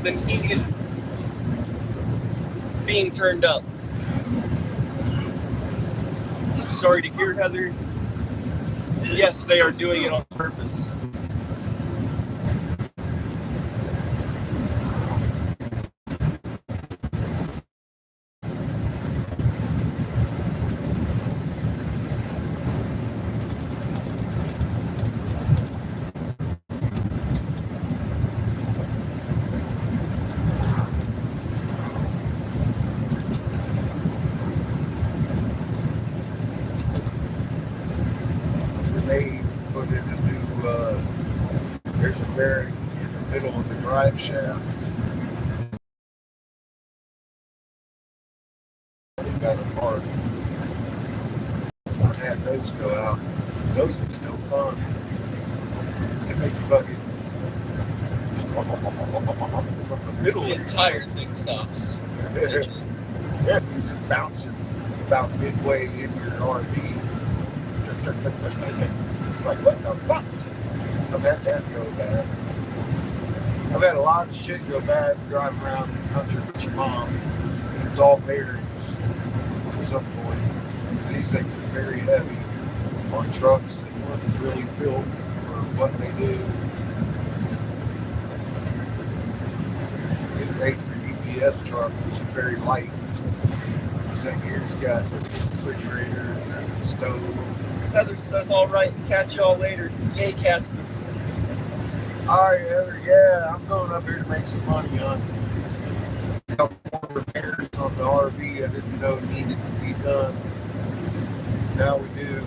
Then heat is being turned up. Sorry to hear, Heather. Yes, they are doing it on purpose. They put in a new, there's a bearing in the middle of the drive shaft. They got a part. I've had those go out. Those are no fun. They make you fucking from the middle. The entire thing stops. Essentially. Yeah, he's just bouncing about midway in your RV. It's like, what the fuck? I've had that go bad. I've had a lot of shit go bad driving around the country with your mom. It's all bearing. tons at some point. These things are very heavy on trucks that weren't really built for what they do. It's made for UPS truck, which is very light. This thing here's got a refrigerator, a stove. Heather says, all right, catch y'all later. Yay, Casper. All right, Heather, yeah, I'm going up here to make some money on a couple more repairs on the RV I didn't know needed to be done. Now we do.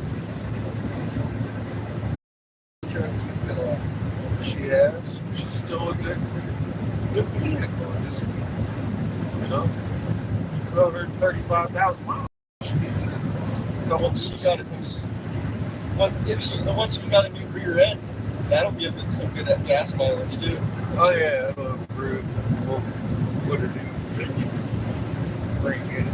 She has. She's still a good vehicle. Just, you know, 135,000 miles. She needs a couple of seconds. But once she got a new rear end, that'll give it some good gas mileage too. Oh yeah, it'll improve. We'll put a new engine brake in it.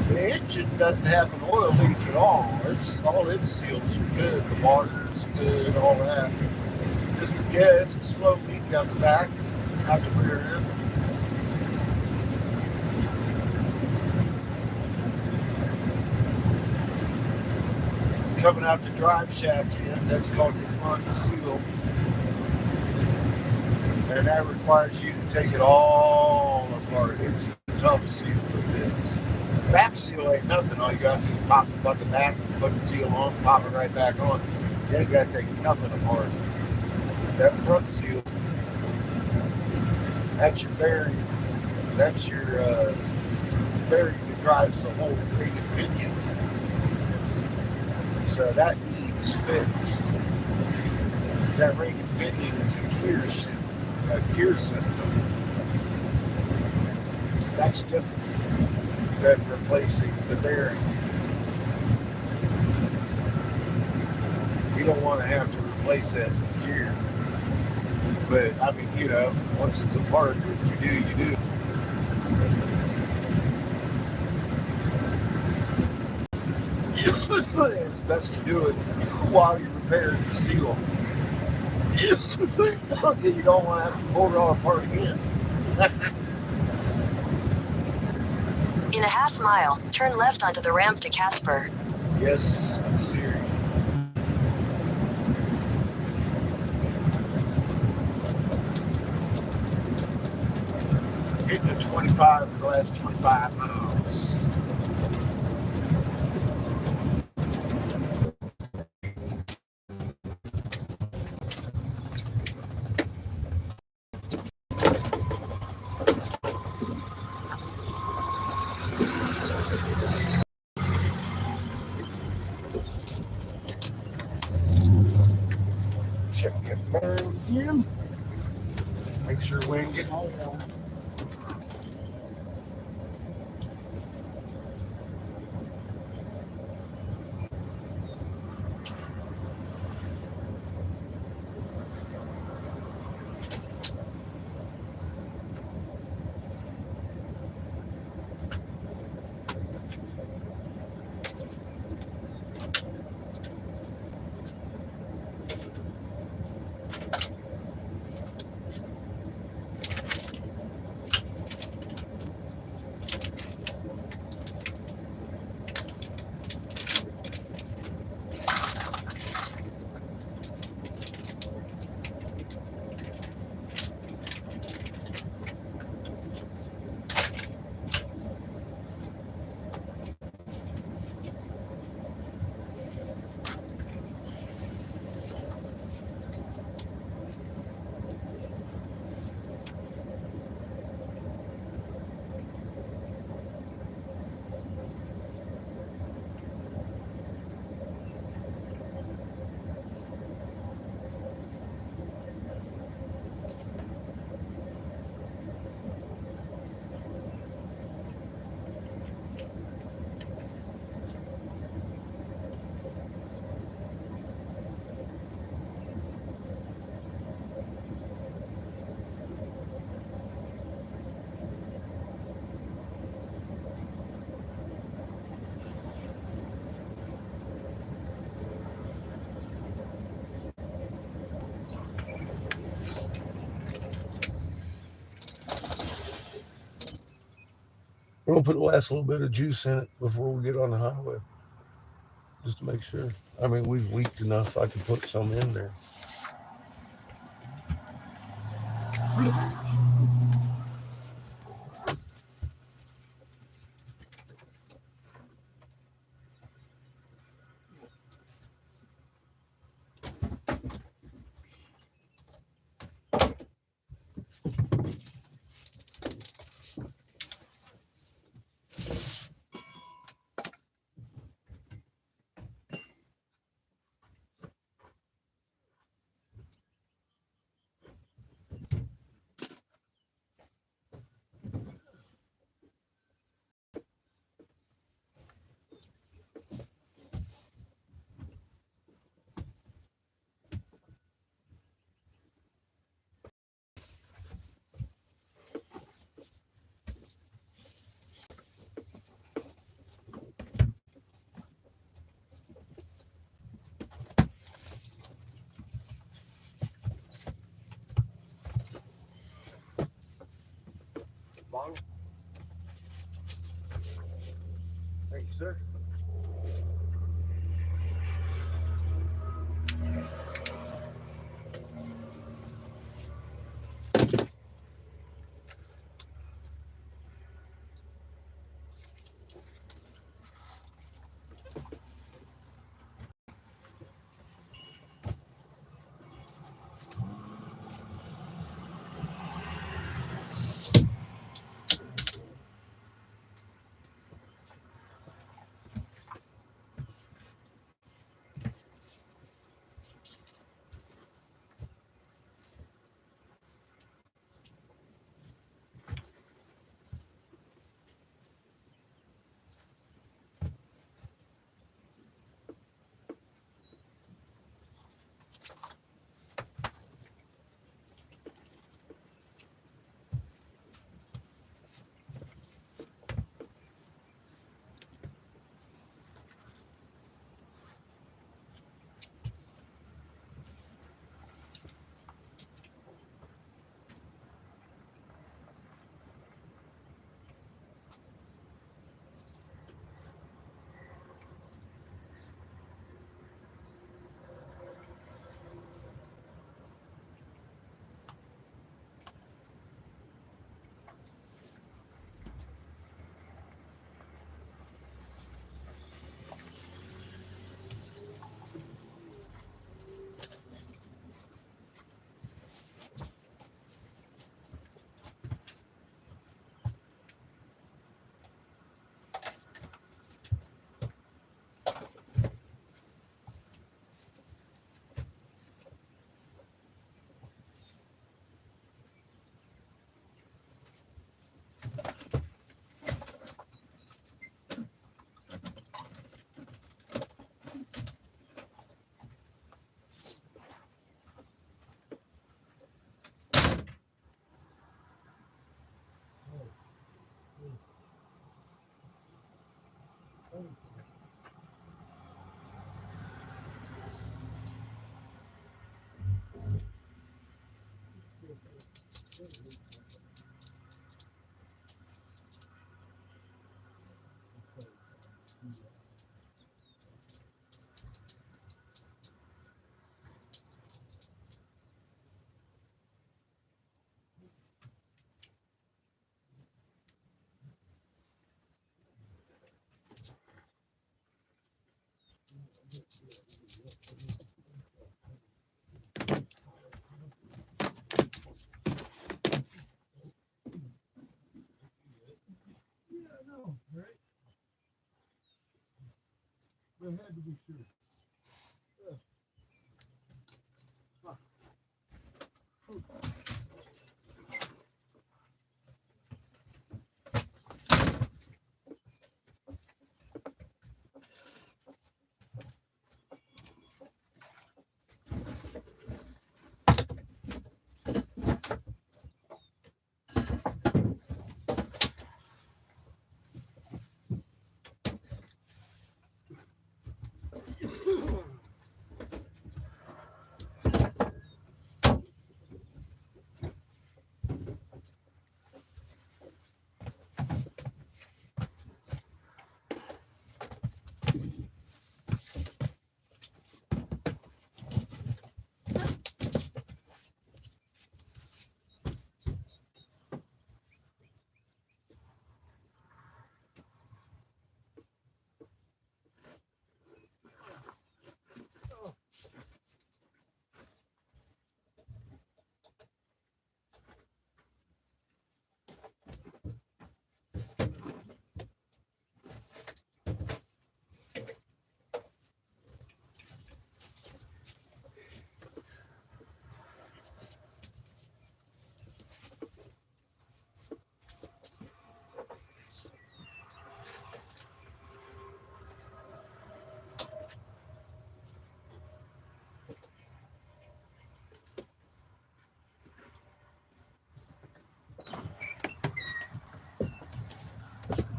The engine doesn't have an oil leak at all. It's all its seals are good. The water is good, all that. It's a slow leak out the back, out the rear end. Coming out the drive shaft end, that's called your front seal. And that requires you to take it all apart. It's a tough seal it is. Back seal ain't nothing. All you got to do is pop the bucket back, put the seal on, pop it right back on. You ain't got to take nothing apart. That front seal, that's your bearing. That's your bearing that drives the whole ring and pinion. So that needs fixed. That ring and pinion is a gear system. That's different than replacing the bearing. You don't want to have to replace that gear. But, I mean, you know, once it's apart, if you do, you do. It's best to do it while you're repairing the seal. You don't want to have to pull it all apart again. In a half mile, turn left onto the ramp to Casper. Yes, Siri. Hitting a 25 for the last 25 miles. Check it burn again. Make sure we ain't getting all warm. We're gonna put the last little bit of juice in it before we get on the highway, just to make sure. I mean, we've leaked enough. I can put some in there. Thank you, sir.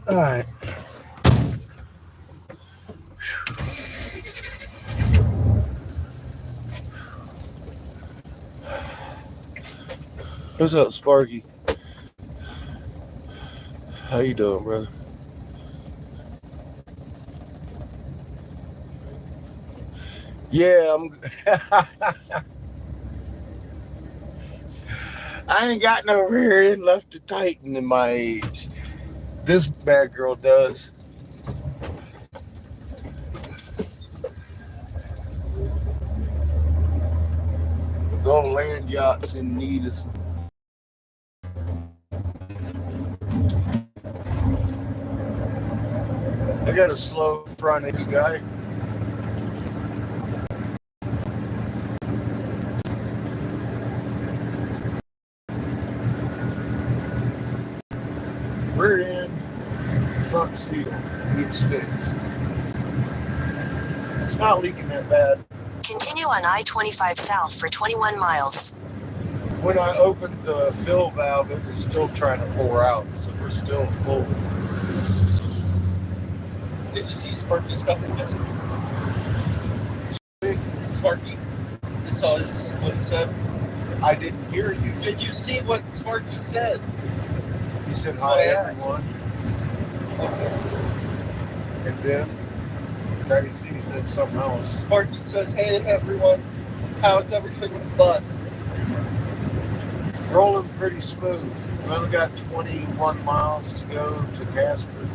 All right. What's up, Sparky? How you doing, brother? Yeah, I ain't got no rear end left to tighten in my age. This bad girl does. Those land yachts in need of. I got a slow front end guy. Rear end, front seal needs fixed. It's not leaking that bad. Continue on I-25 south for 21 miles. When I opened the fill valve, it was still trying to pour out, so we're still full. Did you see Sparky stuff in there? Sparky. You saw what he said? I didn't hear you. Did you see what Sparky said? He said, That's what hi, I asked. everyone. Okay. And then, he said something else. Sparky says, hey everyone, how's everything with the bus? Rolling pretty smooth. We only got 21 miles to go to Casper,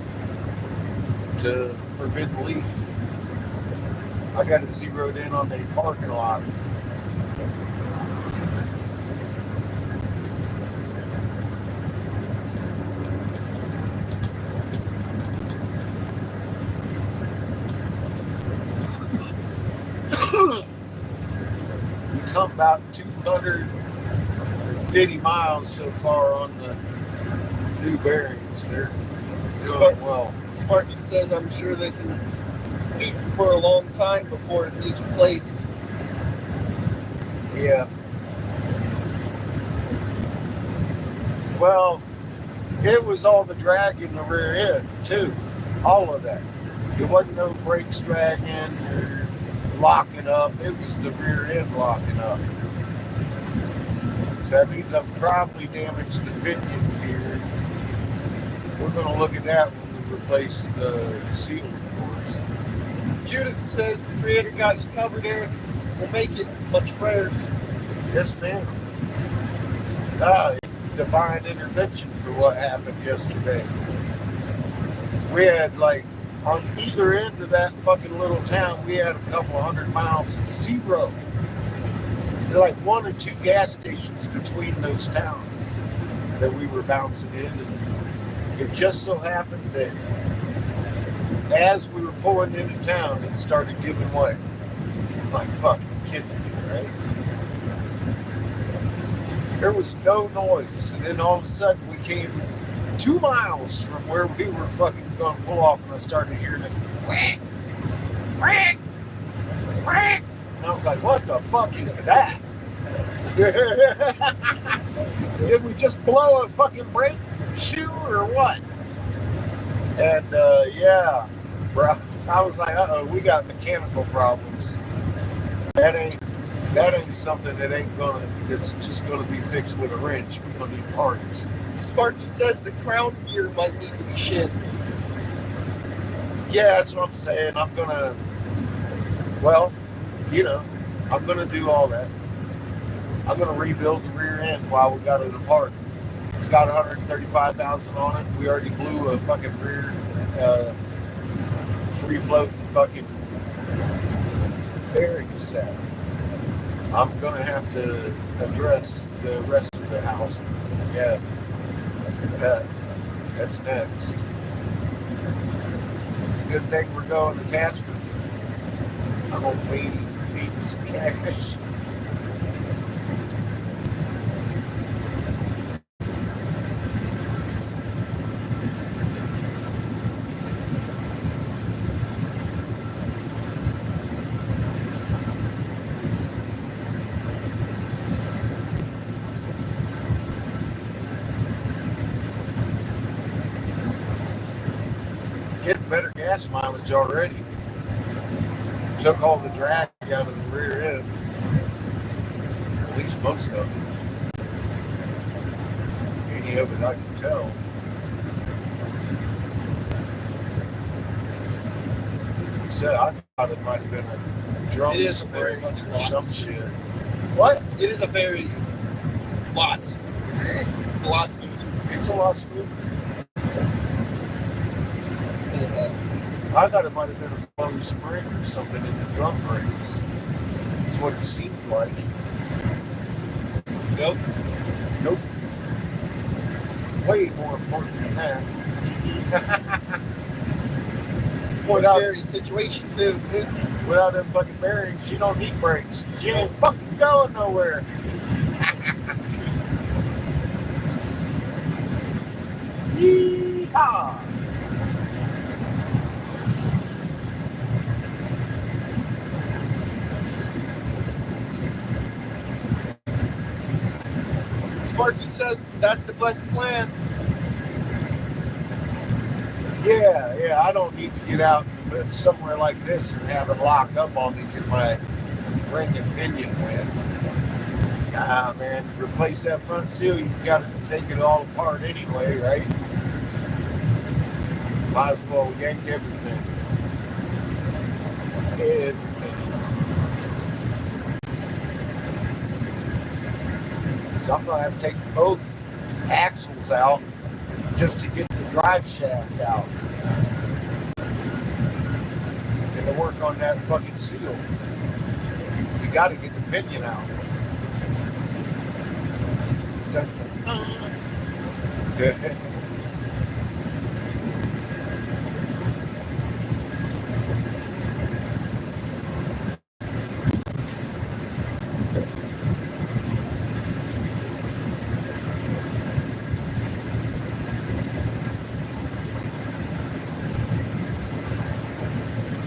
to Forbidden Leaf. I got it zeroed in on the parking lot. We come about 250 miles so far on the new bearings. They're doing well. Sparky says, I'm sure they can beat for a long time before it needs replaced. Yeah. Well, it was all the drag in the rear end, too. All of that. It wasn't no brakes dragging or locking up. It was the rear end locking up. So that means I've probably damaged the pinion gear. We're going to look at that when we replace the seal, of course. Judith says the Creator got you covered, Eric. We'll make it. Much prayers. Yes, ma'am. Divine intervention for what happened yesterday. We had, like, on either end of that fucking little town, we had a couple 100 miles of zero. There were like 1 or 2 gas stations between those towns that we were bouncing in. And it just so happened that as we were pulling into town, it started giving way. I'm like, fucking kidding me, right? There was no noise, and then all of a sudden we came 2 miles from where we were fucking going to pull off, and I started hearing this whack, whack, whack, and I was like, what the fuck is that? Did we just blow a fucking brake shoe or what? And yeah, bro, I was like, uh-oh, we got mechanical problems. That ain't something that's just gonna be fixed with a wrench. We're gonna need parts. Sparky says the crown gear might need to be shipped. Yeah, that's what I'm saying. I'm gonna do all that. I'm gonna rebuild the rear end while we got it apart. It's got 135,000 on it. We already blew a fucking rear free floating fucking bearing set. I'm gonna have to address the rest of the house. Yeah, that's next. Good thing we're going to Casper. I'm gonna need some cash. getting better gas mileage already. Took all the drag out of the rear end. At least most of it. Any of it I can tell. He said I thought it might have been a drum It is spring very much or some lots. shit. What? It is a very lots. It's a lot smoother. It's a lot smoother. than it has. I thought it might have been a blown spring or something in the drum brakes. That's what it seemed like. Nope. Nope. Way more important than that. More Without- scary situation too. Without them fucking bearings, you don't need brakes. 'Cause you ain't fucking going nowhere. Yeehaw! Sparky says that's the best plan. Yeah, I don't need to get out and somewhere like this and have it lock up on me because my ring and pinion went. Nah, man, replace that front seal, you got to take it all apart anyway, right? Might as well yank everything. Everything. So I'm going to have to take both axles out just to get the drive shaft out. And to work on that fucking seal. You got to get the pinion out. Dun, dun, dun.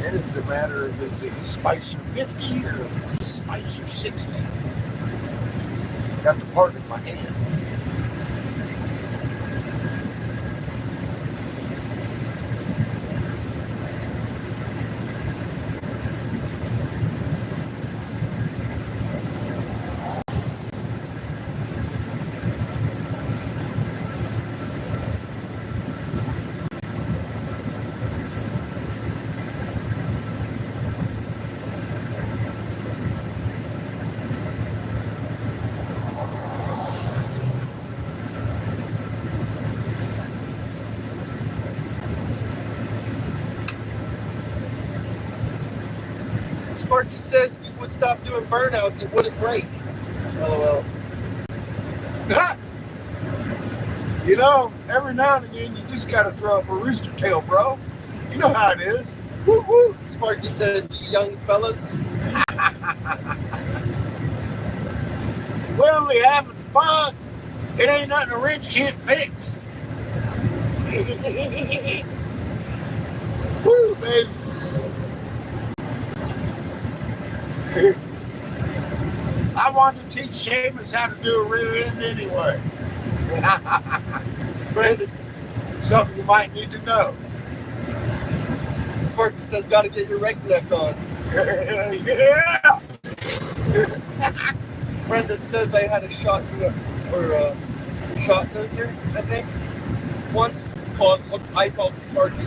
And it's a matter of is it Spicer 50 or Spicer 60? Got the part in my hand. Sparky says if we would stop doing burnouts, it wouldn't break. LOL. You know, every now and again, you just got to throw up a rooster tail, bro. You know how it is. Woo woo. Sparky says, you young fellas. We're only having fun. It ain't nothing a wrench can't fix. Woo, baby. I wanted to teach Seamus how to do a rear end anyway. Brandis. Something you might need to know. Sparky says, gotta get your reg neck on. Yeah. Brenda says I had a shot or a shot dozer, I think. Once I called it Sparky.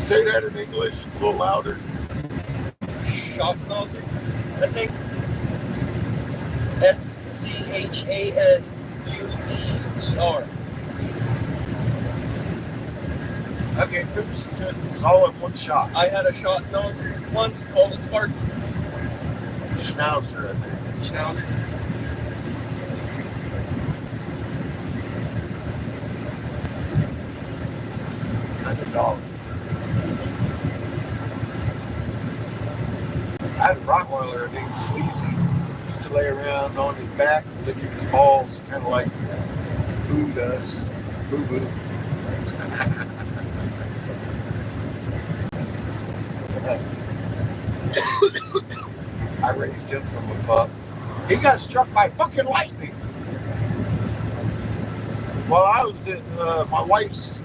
Say that in English a little louder. Shot nozer, I think. SCHANUZER. Okay, finish the sentence all in one shot. I had a shot nozer once, called it Sparky. Schnauzer, I think. Schnauzer. Kind of dog. I had a Rottweiler named Sleazy. He used to lay around on his back, licking his balls, kind of like Boo does. Boo Boo. I raised him from a pup. He got struck by fucking lightning. While I was at my wife's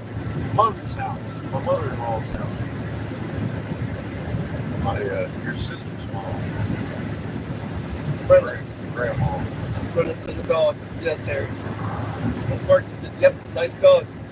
mother's house, my mother-in-law's house. Your sister's mom. Brenda's Grandma. and the dog. Yes, sir. And Sparky says, yep, nice dogs.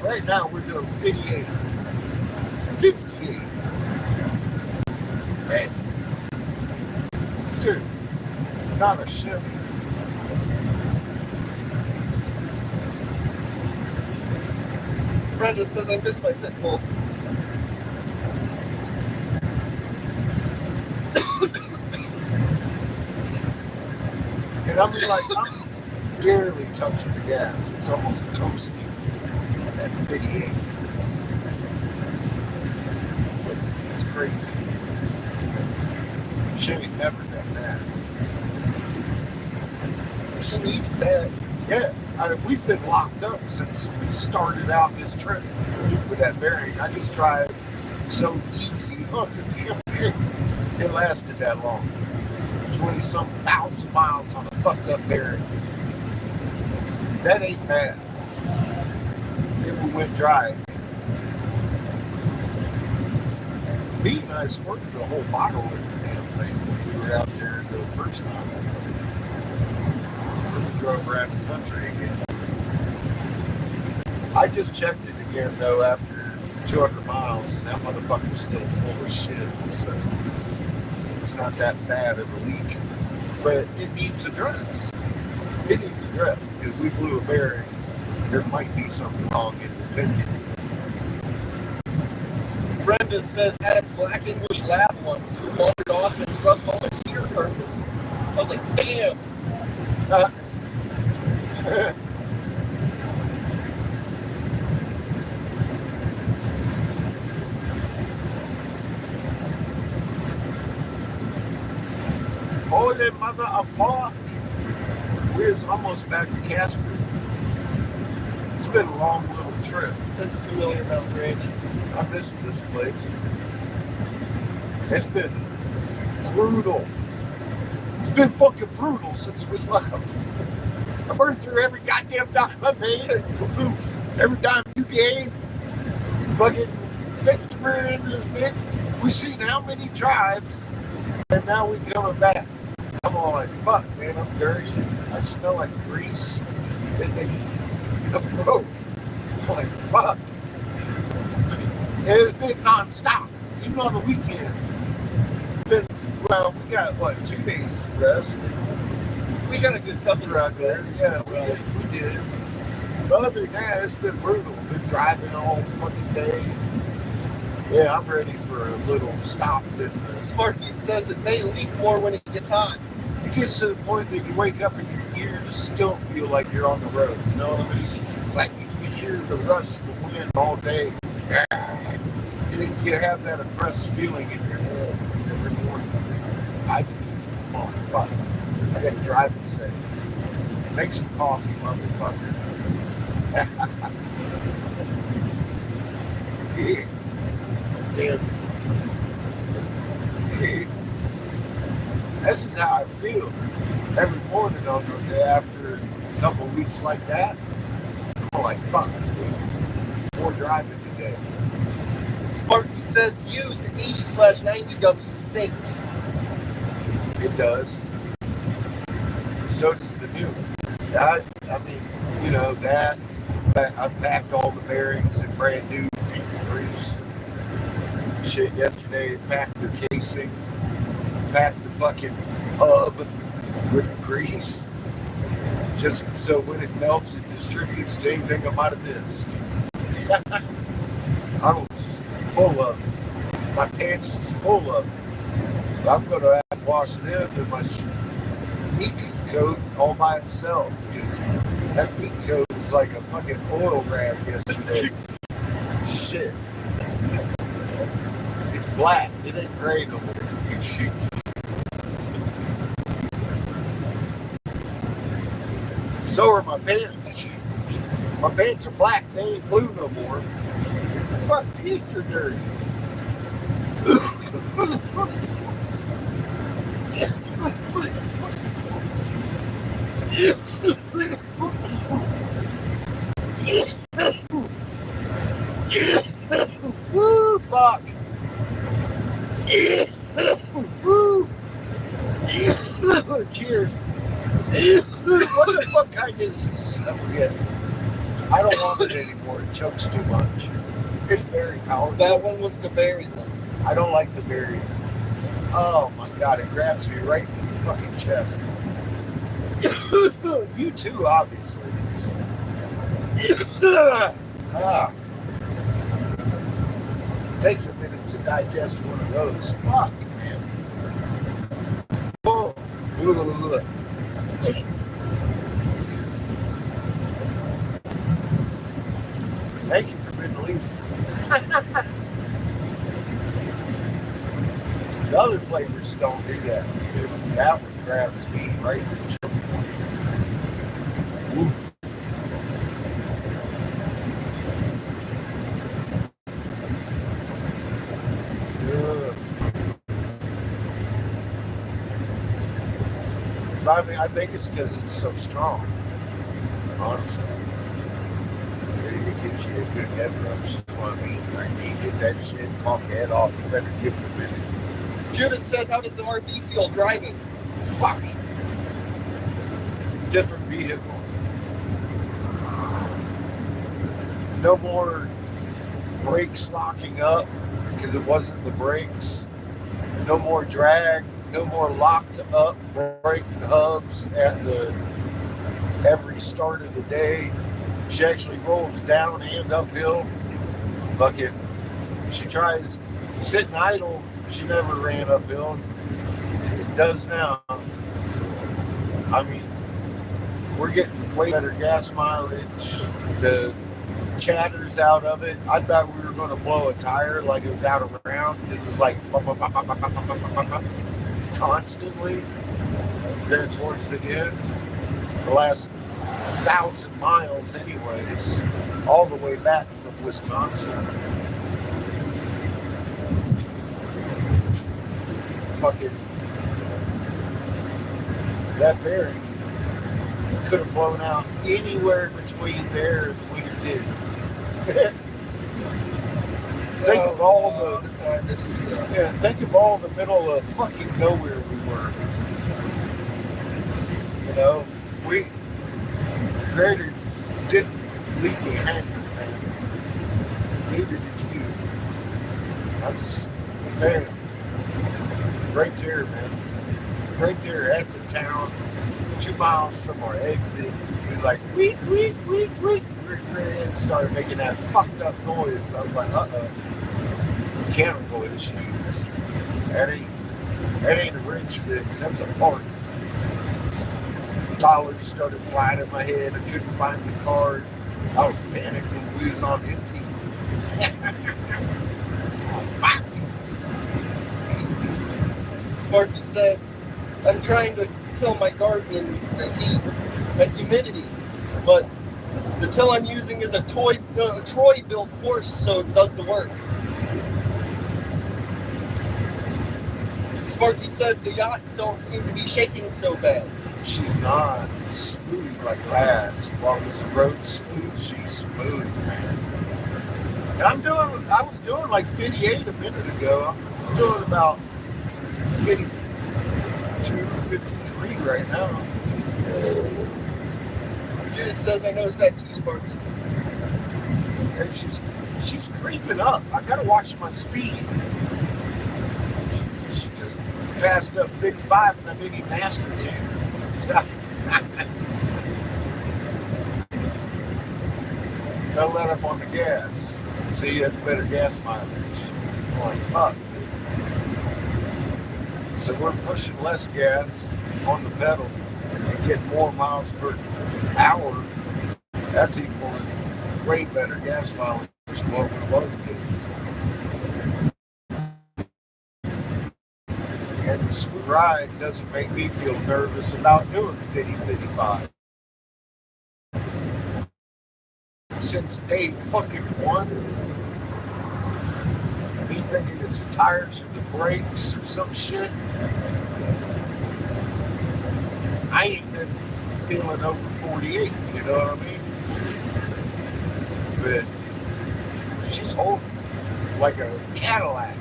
Right now we're doing 58. 58. Man. Dude, not a shit. Brenda says, I miss my pit bull. And I'm like, I'm barely touching the gas. It's almost coasting at 58. It's crazy. Chevy never done that. She needed that. Yeah, we've been locked up since we started out this trip with that bearing. I just drive so easy on the damn thing. It lasted that long. 20-some thousand miles on a fucked up bearing. That ain't bad. Then we went dry. Me and I squirted a whole bottle of the damn thing when we were out there the first time. Then we drove around the country again. I just checked it again though after 200 miles, and that motherfucker's still full of shit. So it's not that bad of a leak, but it needs address. It needs address because we blew a bearing. There might be something wrong in the thinking. Brenda says, had a black English lab once who wandered off and drugged home a deer carcass. I was like, damn. Holy mother of fuck. We're almost back to Casper. It's been a long little trip. That's a familiar mountain range. I missed this place. It's been brutal. It's been fucking brutal since we left. I burned through every goddamn dime I made. Every dime you gave. Fucking fixed to burn into this bitch. We've seen how many tribes, and now we coming back. I'm all like, fuck, man, I'm dirty. I smell like grease. I'm broke. I'm like, fuck. And it's been non-stop, even on the weekend. Well, we got, 2 days rest. We got a good couple Out there. Yeah, we did. But other than that, it's been brutal. Been driving all fucking day. Yeah, I'm ready for a little stop. Sparky says it may leak more when it gets hot. It gets to the point that you wake up and your ears still feel like you're on the road. You know, it's like you hear the rush of the wind all day. You have that oppressed feeling in your head every morning. I do. Oh, fuck. I got to drive it safe. Make some coffee, motherfucker. Damn. This is how I feel every morning on the day after a couple of weeks like that. I'm like, fuck, more driving today. Sparky says used 80/90W stinks. It does. So does the new. I mean, you know, that I packed all the bearings in brand new grease. Shit, yesterday packed the casing, packed the fucking hub with grease, just so when it melts, it distributes to anything I might have missed. I was full of it. My pants was full of it. I'm going to have to wash them in my meat coat all by itself because that meat coat is was like a fucking oil grab yesterday. Shit. It's black. It ain't gray no more. So are my pants. My pants are black. They ain't blue no more. Fuck, these are dirty. Woo, fuck. Woo. Cheers. What the fuck kind is this? I forget. I don't want it anymore. It chokes too much. It's very powerful. That one was the berry one. I don't like the berry. Oh my god, it grabs me right in the fucking chest. You too, obviously. Ah. Takes a minute to digest one of those. Fuck, man. Oh. Thank you for being the leaf. The other flavors don't do that. That one grabs me right in the choke point. Oof. But I mean, I think it's because it's so strong. Honestly. It gives you a good head rush. That's what I mean. Like, you get that shit, cough your head off, you better give it a minute. Judith says, how does the RV feel driving? Fuck. Different vehicle. No more brakes locking up because it wasn't the brakes. No more drag. No more locked up brake hubs at every start of the day. She actually rolls down and uphill. Fucking, she tries sitting idle. She never ran uphill. It does now. I mean, we're getting way better gas mileage. The chatter's out of it. I thought we were going to blow a tire like it was out of round. It was like constantly. Then towards the end, the last 1,000 miles anyways, all the way back from Wisconsin. Fucking that bearing could have blown out anywhere between there and Winter Dig. Think of all the time to do so. Yeah, think of all the middle of fucking nowhere we were. You know, we Creator didn't leave me hanging, man. Neither did you. That's man. Right there, man. Right there at the town, 2 miles from our exit. We're like, weak. We started making that fucked up noise. I was like, mechanical issues. That ain't a wrench fix. That's a part. Dollars started flying in my head. I couldn't find the card. I was panicking. We was on empty. Fuck. Sparky says, I'm trying to till my garden in the heat and humidity, but the till I'm using is a Troy-built horse, so it does the work. Sparky says the yacht don't seem to be shaking so bad. She's not smooth like glass. While this road's smooth, she's smooth, man. And I was doing like 58 a minute ago. I'm doing about 52, 53 right now. Judith says, I noticed that too, Sparky. And she's creeping up. I gotta watch my speed. She just passed up Big 5 and I Mini Master 2. So I let up on the gas. See, that's better gas mileage. I'm like, fuck. So we're pushing less gas on the pedal and getting more miles per hour That's equal to way better gas mileage than what it was getting. And the smooth ride doesn't make me feel nervous about doing 50-55. Since day fucking one, me thinking it's the tires or the brakes or some shit, I ain't been feeling over 48, you know what I mean? But she's holding like a Cadillac,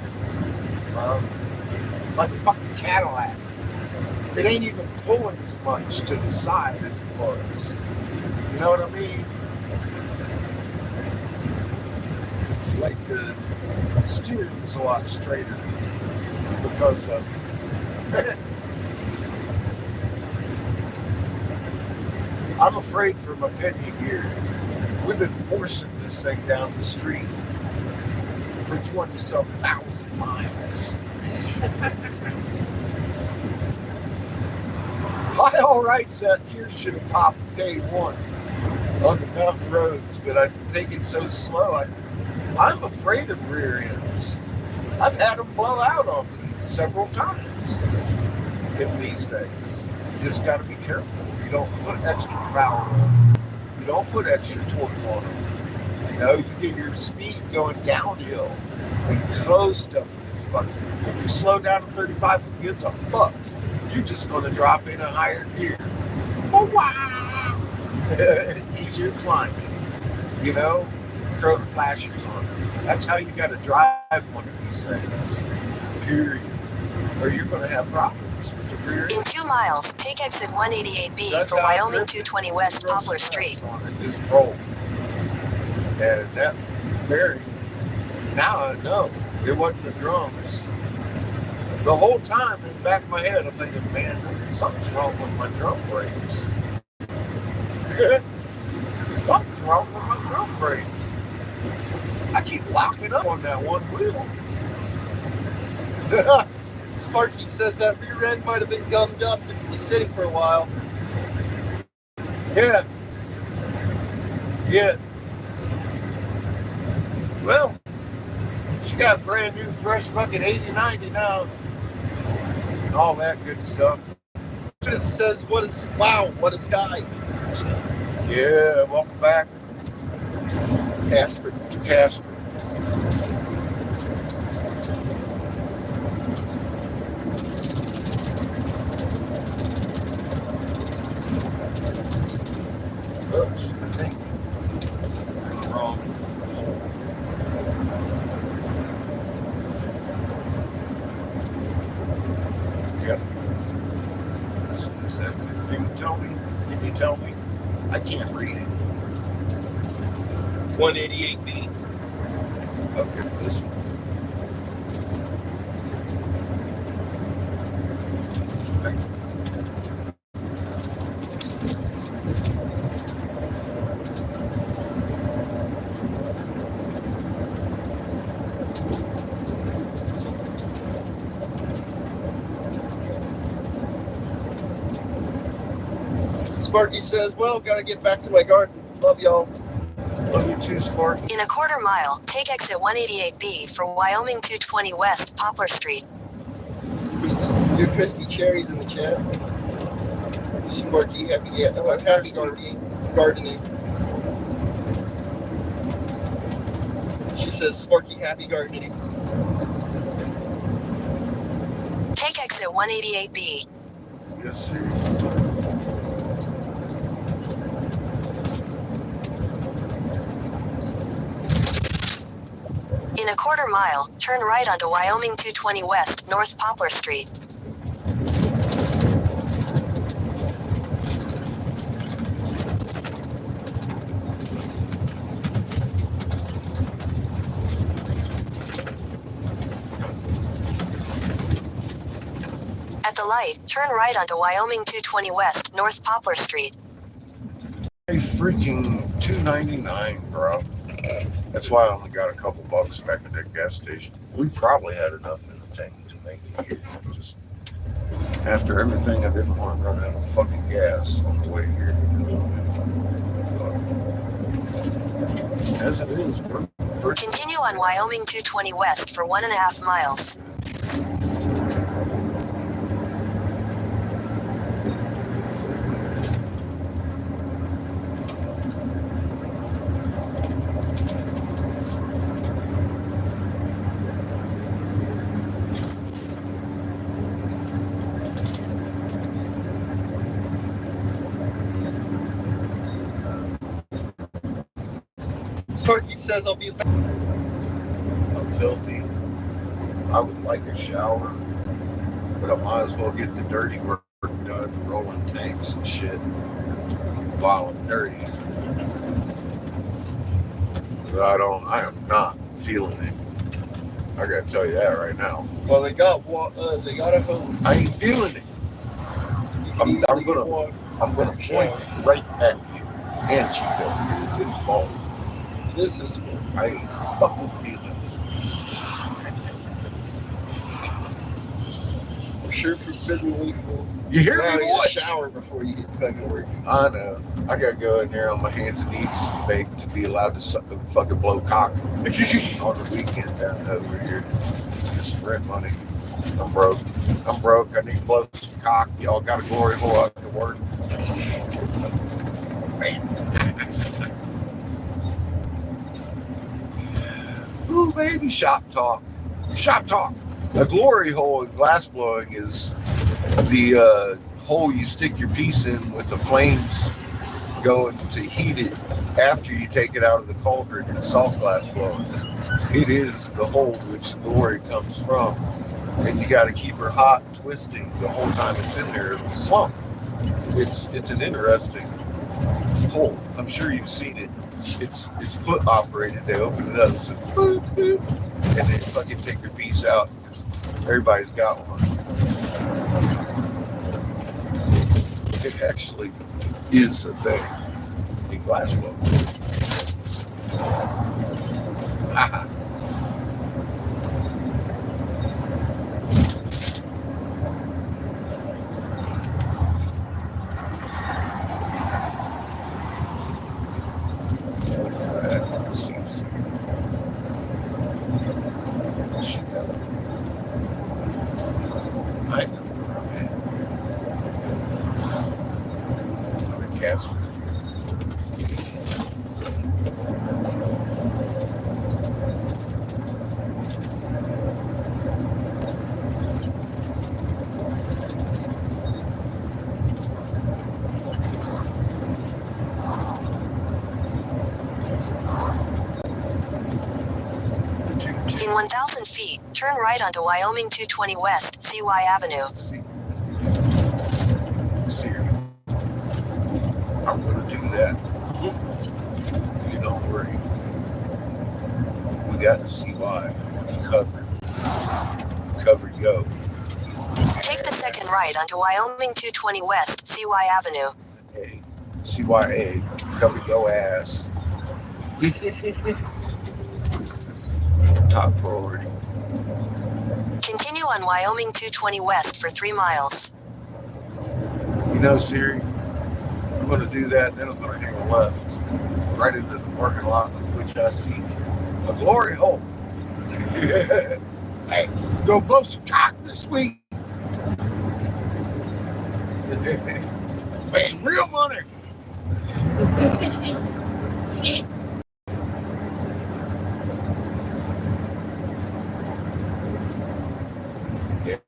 like a fucking Cadillac. It ain't even pulling as much to the side as it was. You know what I mean? Like the steering's a lot straighter because of it. I'm afraid for my pinion gear. We've been forcing this thing down the street for 20-some thousand miles. My all right set here should have popped day one on the mountain roads, but I take it so slow. I'm afraid of rear ends. I've had them blow out on me several times in these things. You just got to be careful. You don't put extra power on them. You don't put extra torque on them. You know, you get your speed going downhill and close to this fucking. If you slow down to 35, who gives a fuck? You're just going to drop in a higher gear. Oh, wow! Easier climbing. You know? Throw the flashers on it. That's how you got to drive one of these things. Period. Or you're going to have problems with the rear. In 2 miles, take exit 188B That's for how Wyoming it 220 West Poplar Street. On it, just roll. And that bearing, now I know it wasn't the drums. The whole time in the back of my head, I'm thinking, man, something's wrong with my drum brakes. Something's wrong with my drum brakes. I keep locking up on that one wheel. Sparky says that rear end might have been gummed up if it was sitting for a while. Yeah. Yeah. Well, she got brand new, fresh fucking 80-90 now. And all that good stuff. It says, what a sky. Yeah, welcome back Casper. to Casper. Oops, I think wrong. Yep. Can you tell me? I can't read it. 188B. Okay, this one. Sparky says, well, gotta get back to my garden. Love y'all. Love you too, Spark. In a 1/4 mile, take exit 188B for Wyoming 220 West Poplar Street. New Christy Cherry's in the chat. Sparky, happy gardening. She says, Sparky, happy gardening. Take exit 188B. Yes, sir. In a 1/4 mile, turn right onto Wyoming 220 West North Poplar Street. At the light, turn right onto Wyoming 220 West North Poplar Street. A freaking $2.99, bro. That's why I only got a couple bucks back at that gas station. We probably had enough in the tank to make it here. Just after everything, I didn't want to run out of fucking gas on the way here. As it is. Continue on Wyoming 220 west for 1.5 miles. Sparky says I'll be back. I'm filthy. I would like a shower, but I might as well get the dirty work done, rolling tanks and shit while I'm dirty. But I am not feeling it. I gotta tell you that right now. Well, they got a hose. I ain't feeling it. I'm gonna point right at you and Chico. It's his fault. This is I ain't fucking feeling it. I'm sure forbidden lethal. You hear Now me, you boy? gotta shower before you get back to work. I know. I gotta go in there on my hands and knees to be allowed to fucking blow cock on the weekend down over here. Just for rent money. I'm broke. I need to blow some cock. Y'all got a glory hole I can work. Man. Ooh, baby, shop talk. Shop talk. A glory hole in glass blowing is the hole you stick your piece in with the flames going to heat it after you take it out of the cauldron in salt glass blowing. It is the hole which the glory comes from. And you got to keep her hot and twisting the whole time it's in there. It'll slump. It's an interesting hole. I'm sure you've seen it. It's foot operated. They open it up, so boop, boop, and they fucking take their piece out because everybody's got one. It actually is a thing in glass blowing. In 1,000 feet, turn right onto Wyoming 220 west, CY Avenue. See, I'm gonna do that. You don't worry. We got the CY covered. Covered, go. Take the second right onto Wyoming 220 west, CY Avenue. Hey, CYA, cover your ass. Top priority. Continue on Wyoming 220 west for 3 miles. You know, Siri, I'm going to do that, then I'm going to hang a left right into the parking lot, which I see a glory hole. Hey, go blow some cock this week. Make some real money. Yeah.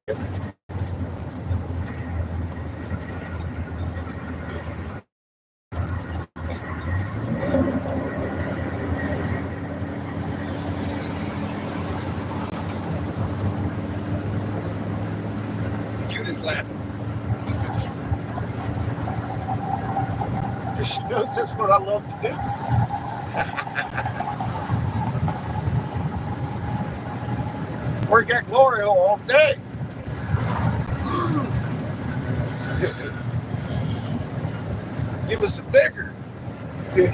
Judith's laughing. Because she knows that's what I love to do. Work at glory hole all day. Give us a bigger. Get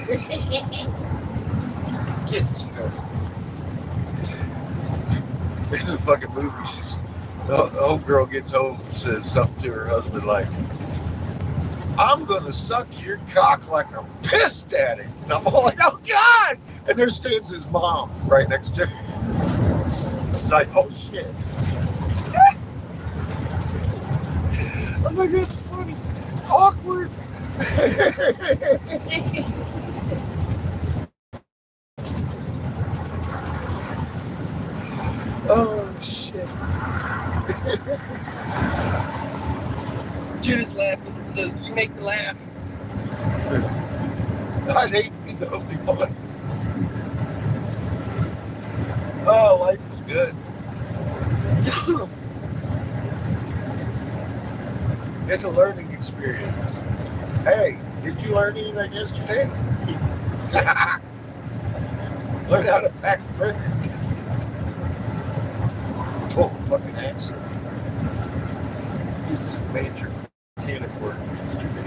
it, Chico. It's a fucking movie. The old girl gets home and says something to her husband like, I'm gonna suck your cock like I'm pissed at it. And I'm all like, oh God, And there stands his mom right next to him. It's like, oh shit. I was like, that's funny. Awkward. Oh shit. Judas laughing and says, "You make me laugh." I'd hate to be the only one. Oh, life is good. It's a learning experience. Hey, did you learn anything yesterday? Learn how to pack bread. Oh, fucking accident. It's major mechanic work yesterday.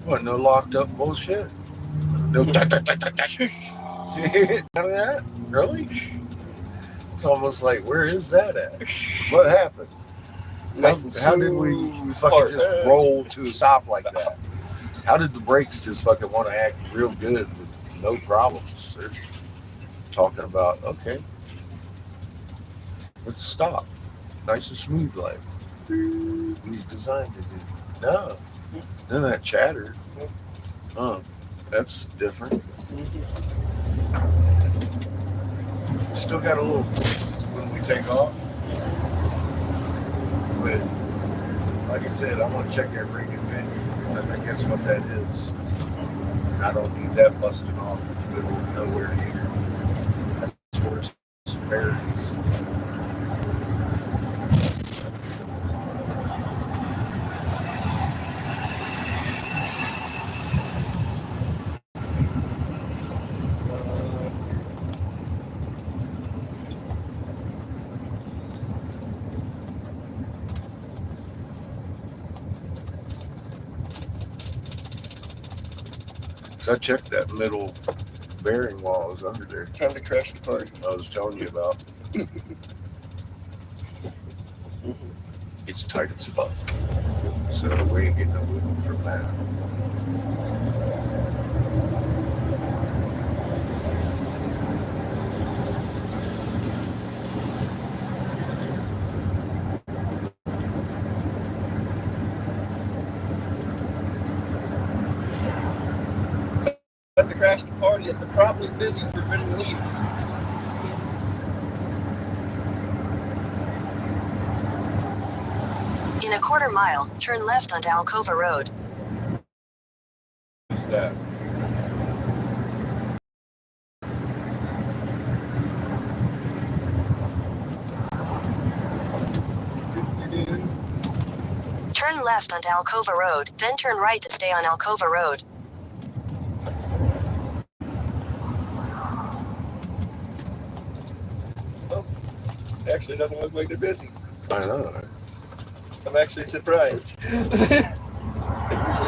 What, no locked up bullshit? No None of that? Really? It's almost like, where is that at? What happened? How did we fucking just roll to a stop like that? How did the brakes just fucking want to act real good with no problems? They're talking about, okay, let's stop. Nice and smooth like he's designed to do. No, none of that chatter. Huh, that's different. Still got a little when we take off. But like I said, I want to check that ring and venue. I think that's what that is. And I don't need that busting off in the middle of nowhere either. That's where some bearings. So I checked that middle bearing while I was under there. Time to crash the party. I was telling you about. It's tight as fuck. So we ain't getting no wiggle from that. Time to crash the party at the probably busy Forbidden Leaf. In a quarter mile, turn left onto Alcova Road. What's that? Turn left onto Alcova Road, then turn right to stay on Alcova Road. Actually, doesn't look like they're busy. I know. I'm actually surprised. They're usually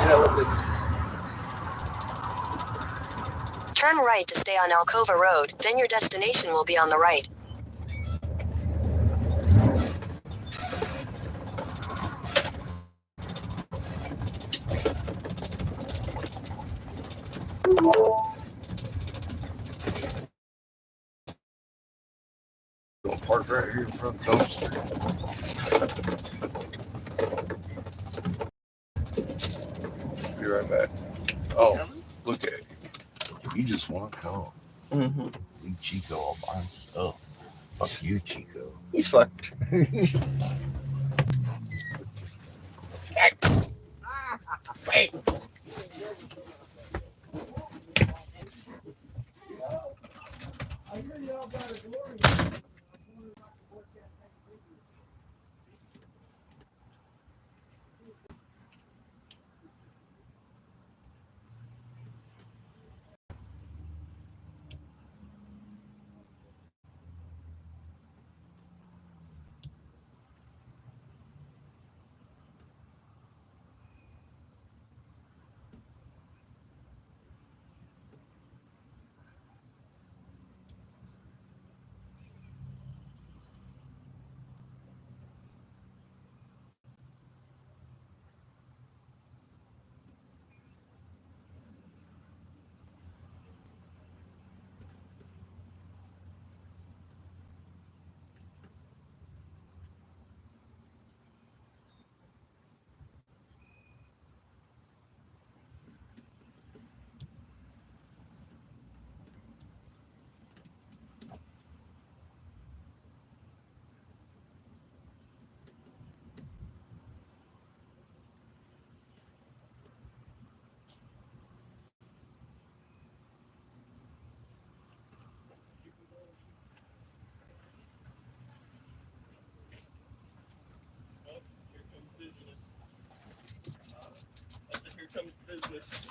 hella busy. Turn right to stay on Alcova Road, then your destination will be on the right. I'll park right here in front of the dumpster. Be right back. Oh, look at you. You just want to come. Mm-hmm. Leave Chico all by himself. Fuck you, Chico. He's fucked. Wait. Here comes business.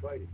fighting.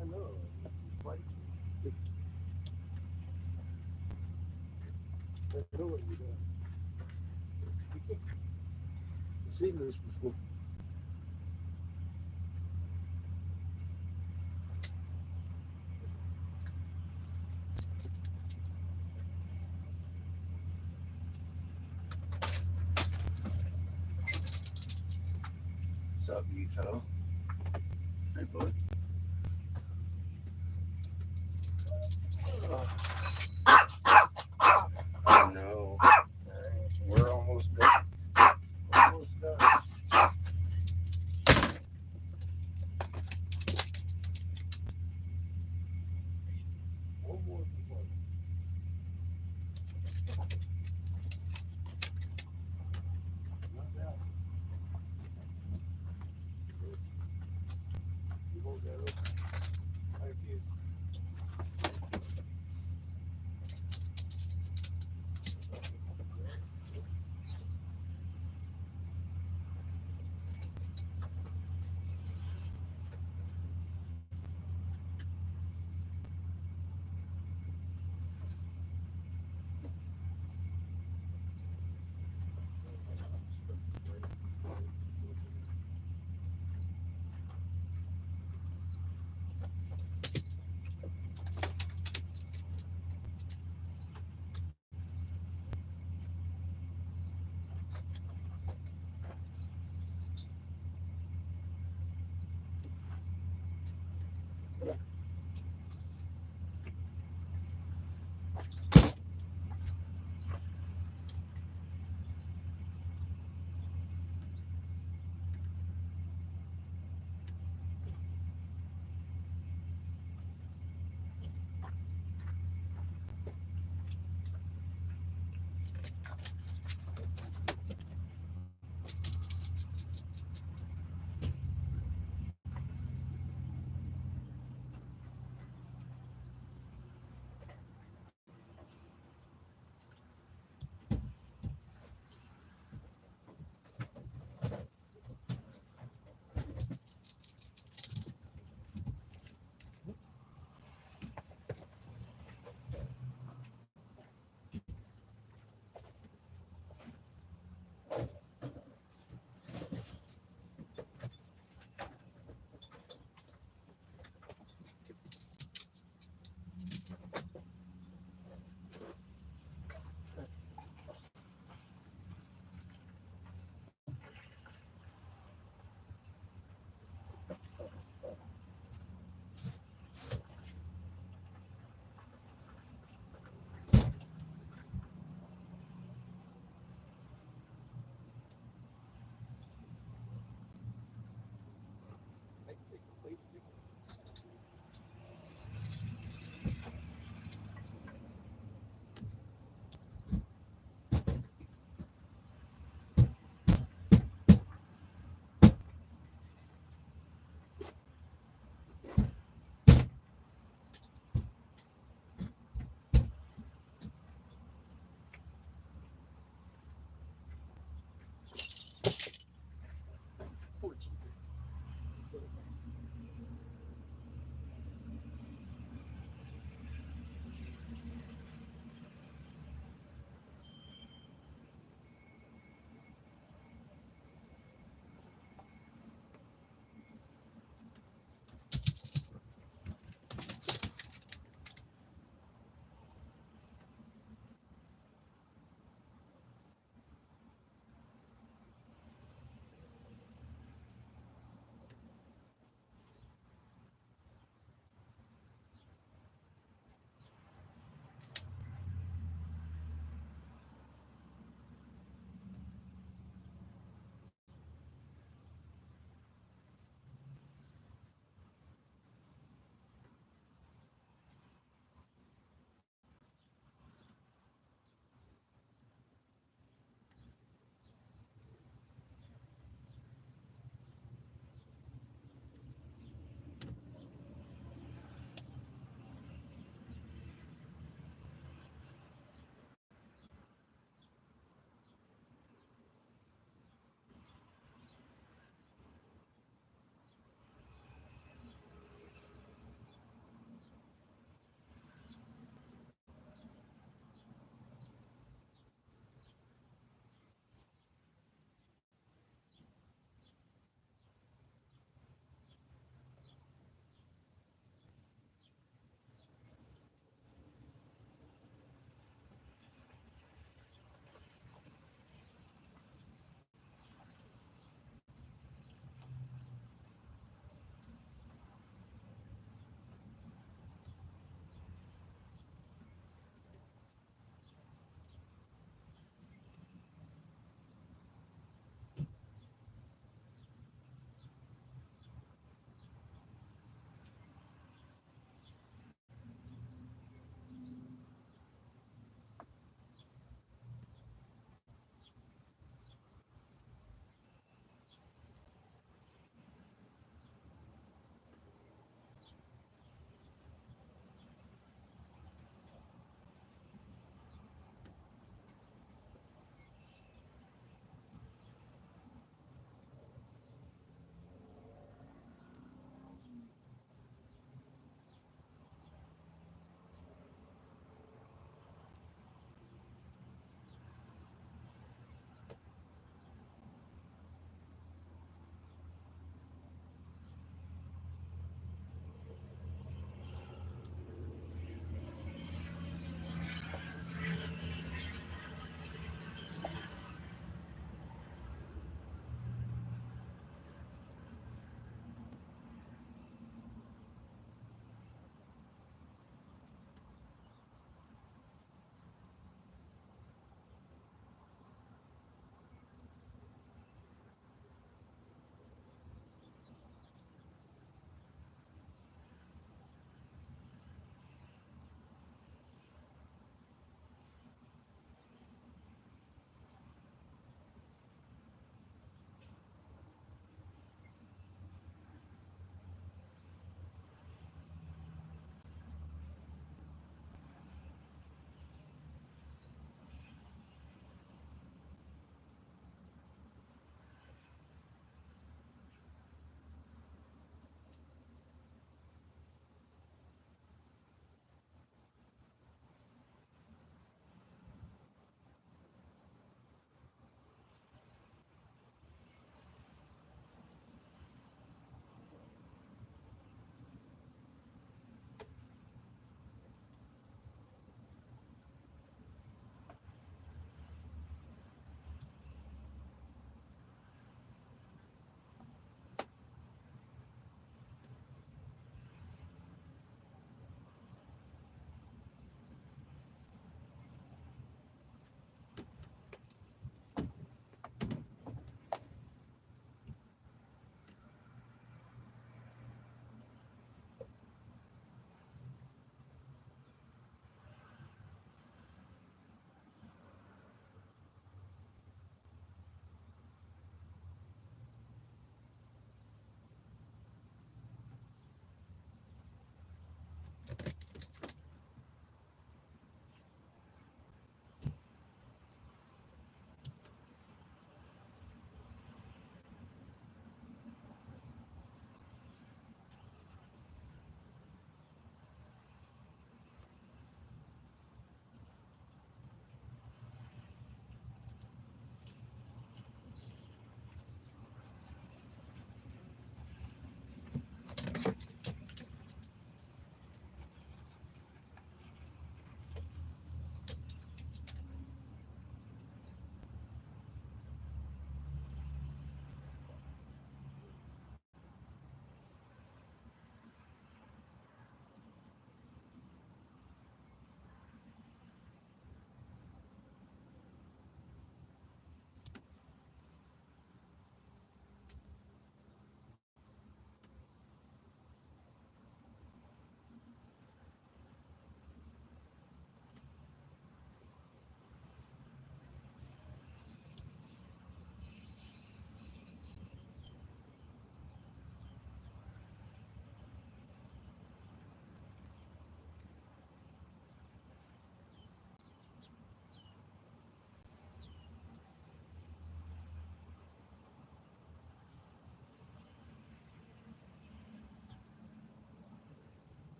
I know. Fight. I know what you're doing. Seen this before. What's up, Ito? Hey, bud. Oh no. We're almost done. Almost done. One more before. Not that. You hold that open. I refuse.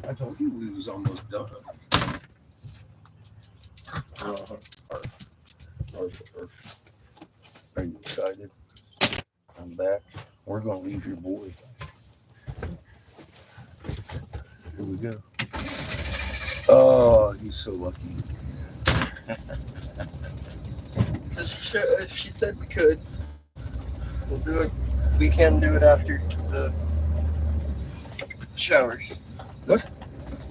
I told you we was almost done. Are you excited? I'm back. We're gonna leave your boy. Here we go. Oh, he's so lucky. So she said we could. We'll do it. We can do it after the showers. What?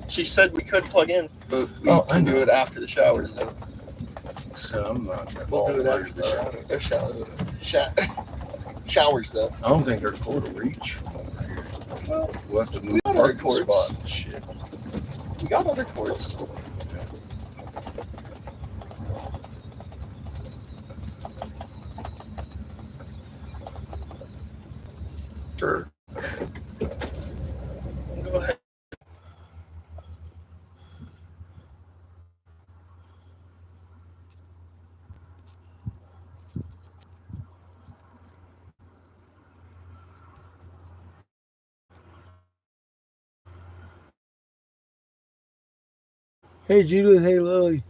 She said we could plug in, but we I can know. do it after the showers. Though. So I'm not gonna We'll do it fall after the showers, though. I don't think they're cool to reach over here. Well, We'll have to move got the other parking cords. spot and shit. we got other cords. Sure. Go ahead. Hey Judith, hey Lily.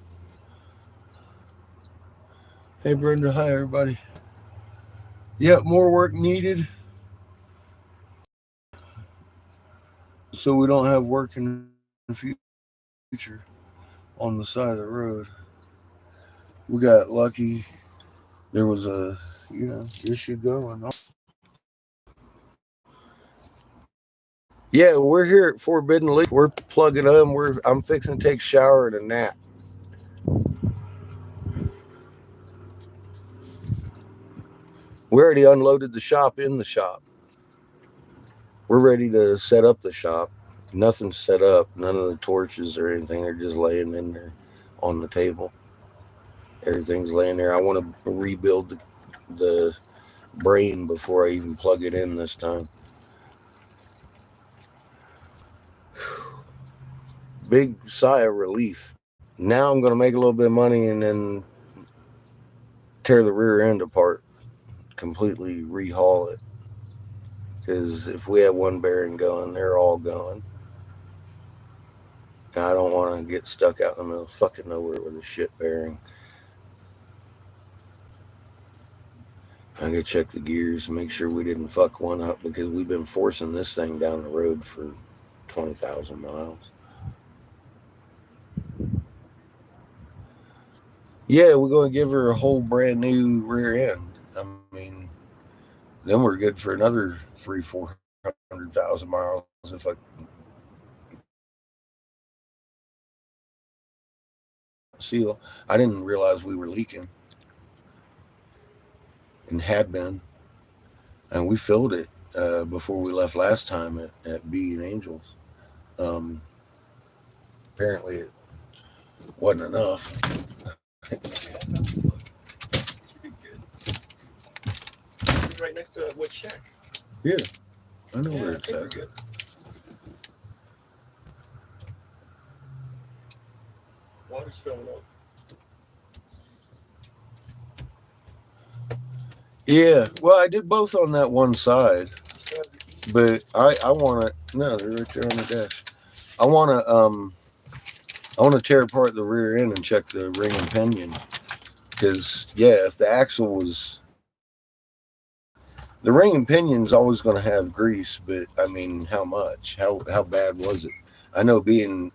Hey Brenda, hi everybody. Yep, more work needed. So we don't have work in the future on the side of the road. We got lucky. There was a, issue going on. Yeah, we're here at Forbidden Leaf. We're plugging them. I'm fixing to take a shower and a nap. We already unloaded the shop in the shop. We're ready to set up the shop. Nothing's set up. None of the torches or anything are just laying in there on the table. Everything's laying there. I want to rebuild the brain before I even plug it in this time. Big sigh of relief. Now I'm going to make a little bit of money and then tear the rear end apart, completely rehaul it. Because if we have one bearing going, they're all going. And I don't want to get stuck out in the middle of fucking nowhere with a shit bearing. I gotta check the gears and make sure we didn't fuck one up because we've been forcing this thing down the road for 20,000 miles. Yeah, we're going to give her a whole brand new rear end. I mean, then we're good for another 300,000-400,000 miles if I seal. I didn't realize we were leaking and had been, and we filled it before we left last time at B and Angels. Apparently it wasn't enough. Right next to that wood shack. Yeah, I know where I it's think we're at. good. Water's filling up. Yeah, well, I did both on that one side, but I want to. No, they're right there on the dash. I want to tear apart the rear end and check the ring and pinion, because if the axle was, the ring and pinion's always going to have grease, but I mean, how much? How bad was it? I know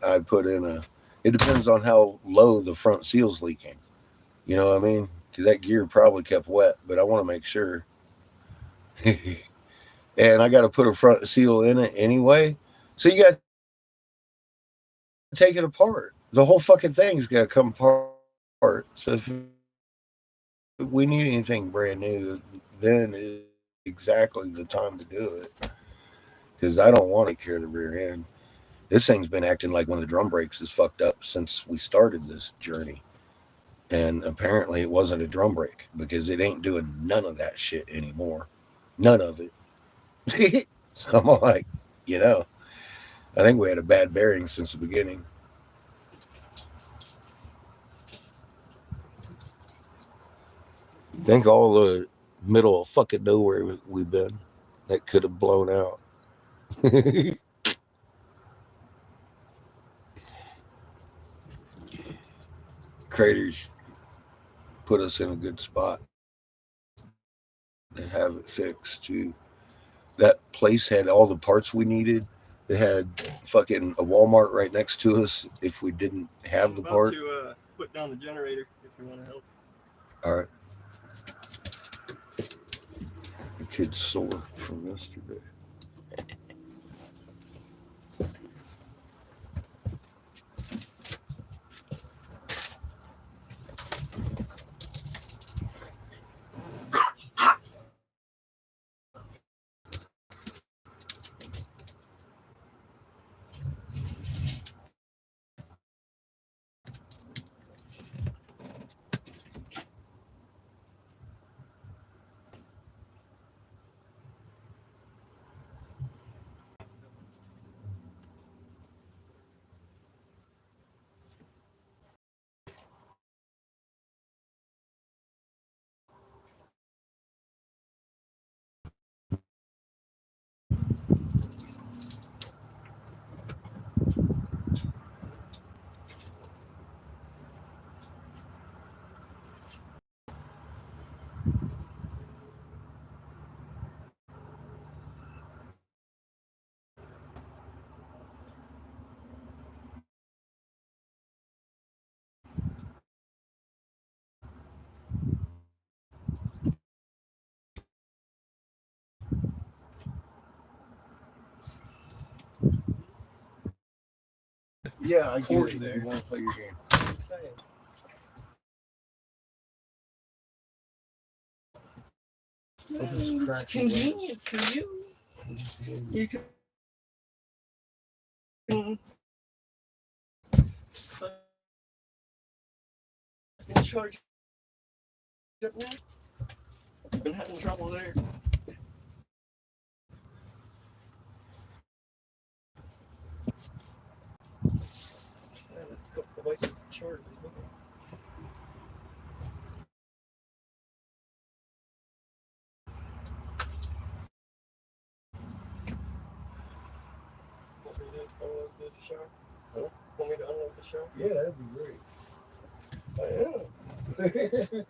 I put in it depends on how low the front seal's leaking. You know what I mean? Because that gear probably kept wet, but I want to make sure. And I got to put a front seal in it anyway. So you got to take it apart. The whole fucking thing's got to come apart. So if we need anything brand new, then is exactly the time to do it. Because I don't want to carry the rear end. This thing's been acting like one of the drum brakes is fucked up since we started this journey. And apparently it wasn't a drum brake because it ain't doing none of that shit anymore. None of it. So I'm like, I think we had a bad bearing since the beginning. Think all the middle of fucking nowhere we've been that could have blown out. Craters put us in a good spot to have it fixed too. That place had all the parts we needed. It had fucking a Walmart right next to us if we didn't have I'm the about part. to put down the generator if you want to help. All right. The kid's sore from yesterday. Yeah, I get Corey it. there. You want to play your game. Just saying. It's convenient for you. You can fucking charge up now. I've been having trouble there. I have a couple devices to charge as well. Want me to unload the shower? Huh? Want me to unload the shower? Yeah, that'd be great. I am.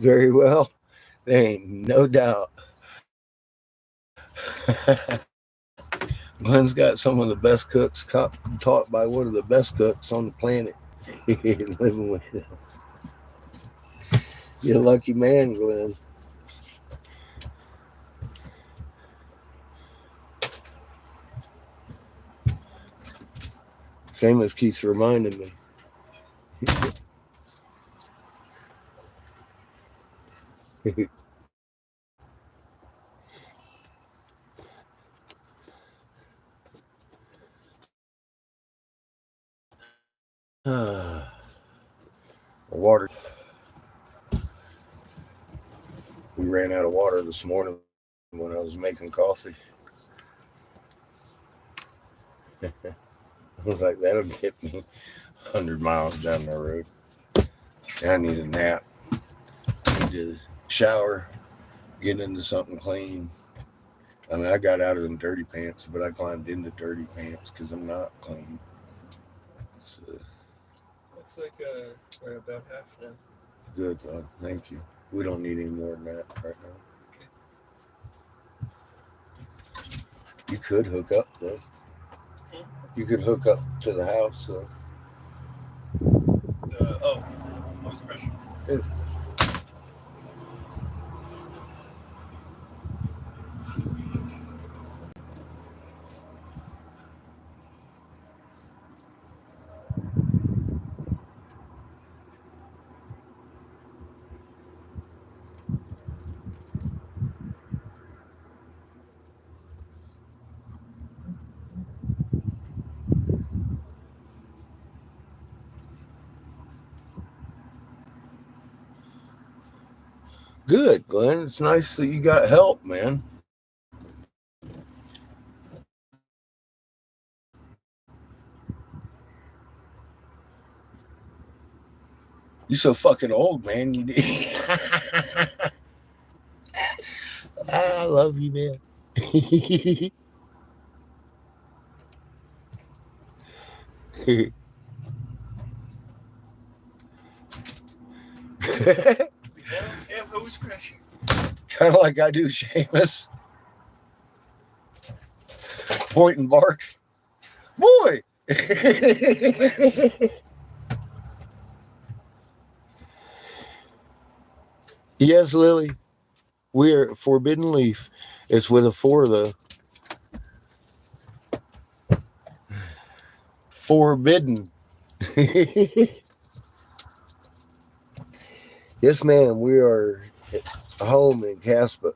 Very well. There ain't no doubt. Glenn's got some of the best cooks taught by one of the best cooks on the planet. Living with him. You're a lucky man, Glenn. Seamus keeps reminding me. Water. We ran out of water this morning when I was making coffee. I was like, that'll get me 100 miles down the road. And I need a nap. I need to shower, get into something clean. I mean, I got out of them dirty pants, but I climbed into dirty pants because I'm not clean. So, Looks like we're about half now. good, bud. Thank you. We don't need any more than that right now. Okay. You could hook up, though. You could hook up to the house. So. Voice pressure. Yeah. Good, Glenn. It's nice that you got help, man. You're so fucking old, man. You I love you, man. Who's crashing? Kind of like I do, Seamus. Point and bark. Boy! Yes, Lily. We are Forbidden Leaf. It's with a 4, though. Forbidden. Yes, ma'am. We are home in Caspa.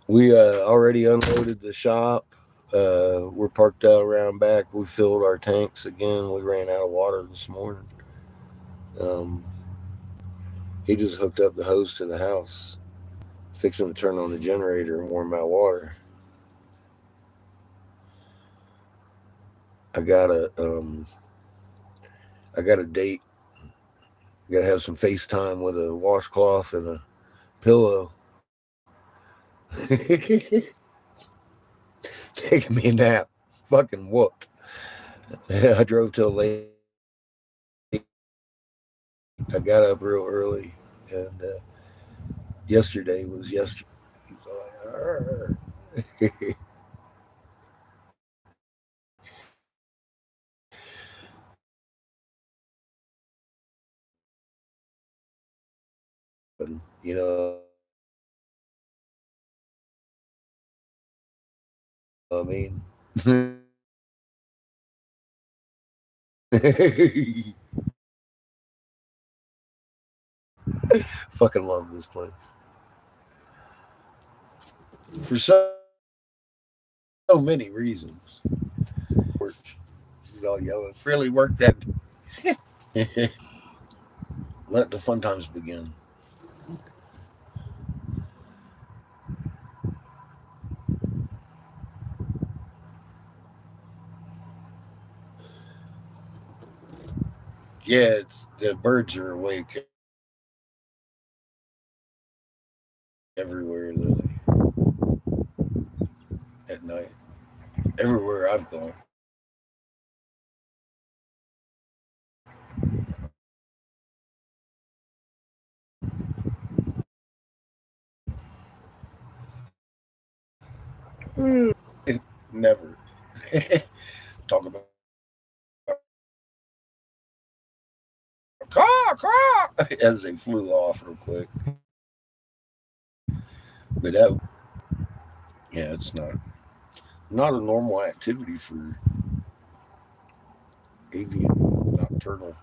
We already unloaded the shop. We're parked out around back. We filled our tanks again. We ran out of water this morning. He just hooked up the hose to the house, fixing to turn on the generator and warm my water. I got a date. Got to have some FaceTime with a washcloth and a pillow. Taking me a nap. Fucking whooped. I drove till late. I got up real early, and yesterday was yesterday. So you know what I mean? Fucking love this place. For so many reasons. He's all yelling. Really work that. Let the fun times begin. Yeah, the birds are awake everywhere, Lily. At night. Everywhere I've gone. Never. Talk about caw as they flew off real quick. But that, yeah, it's not a normal activity for avian nocturnal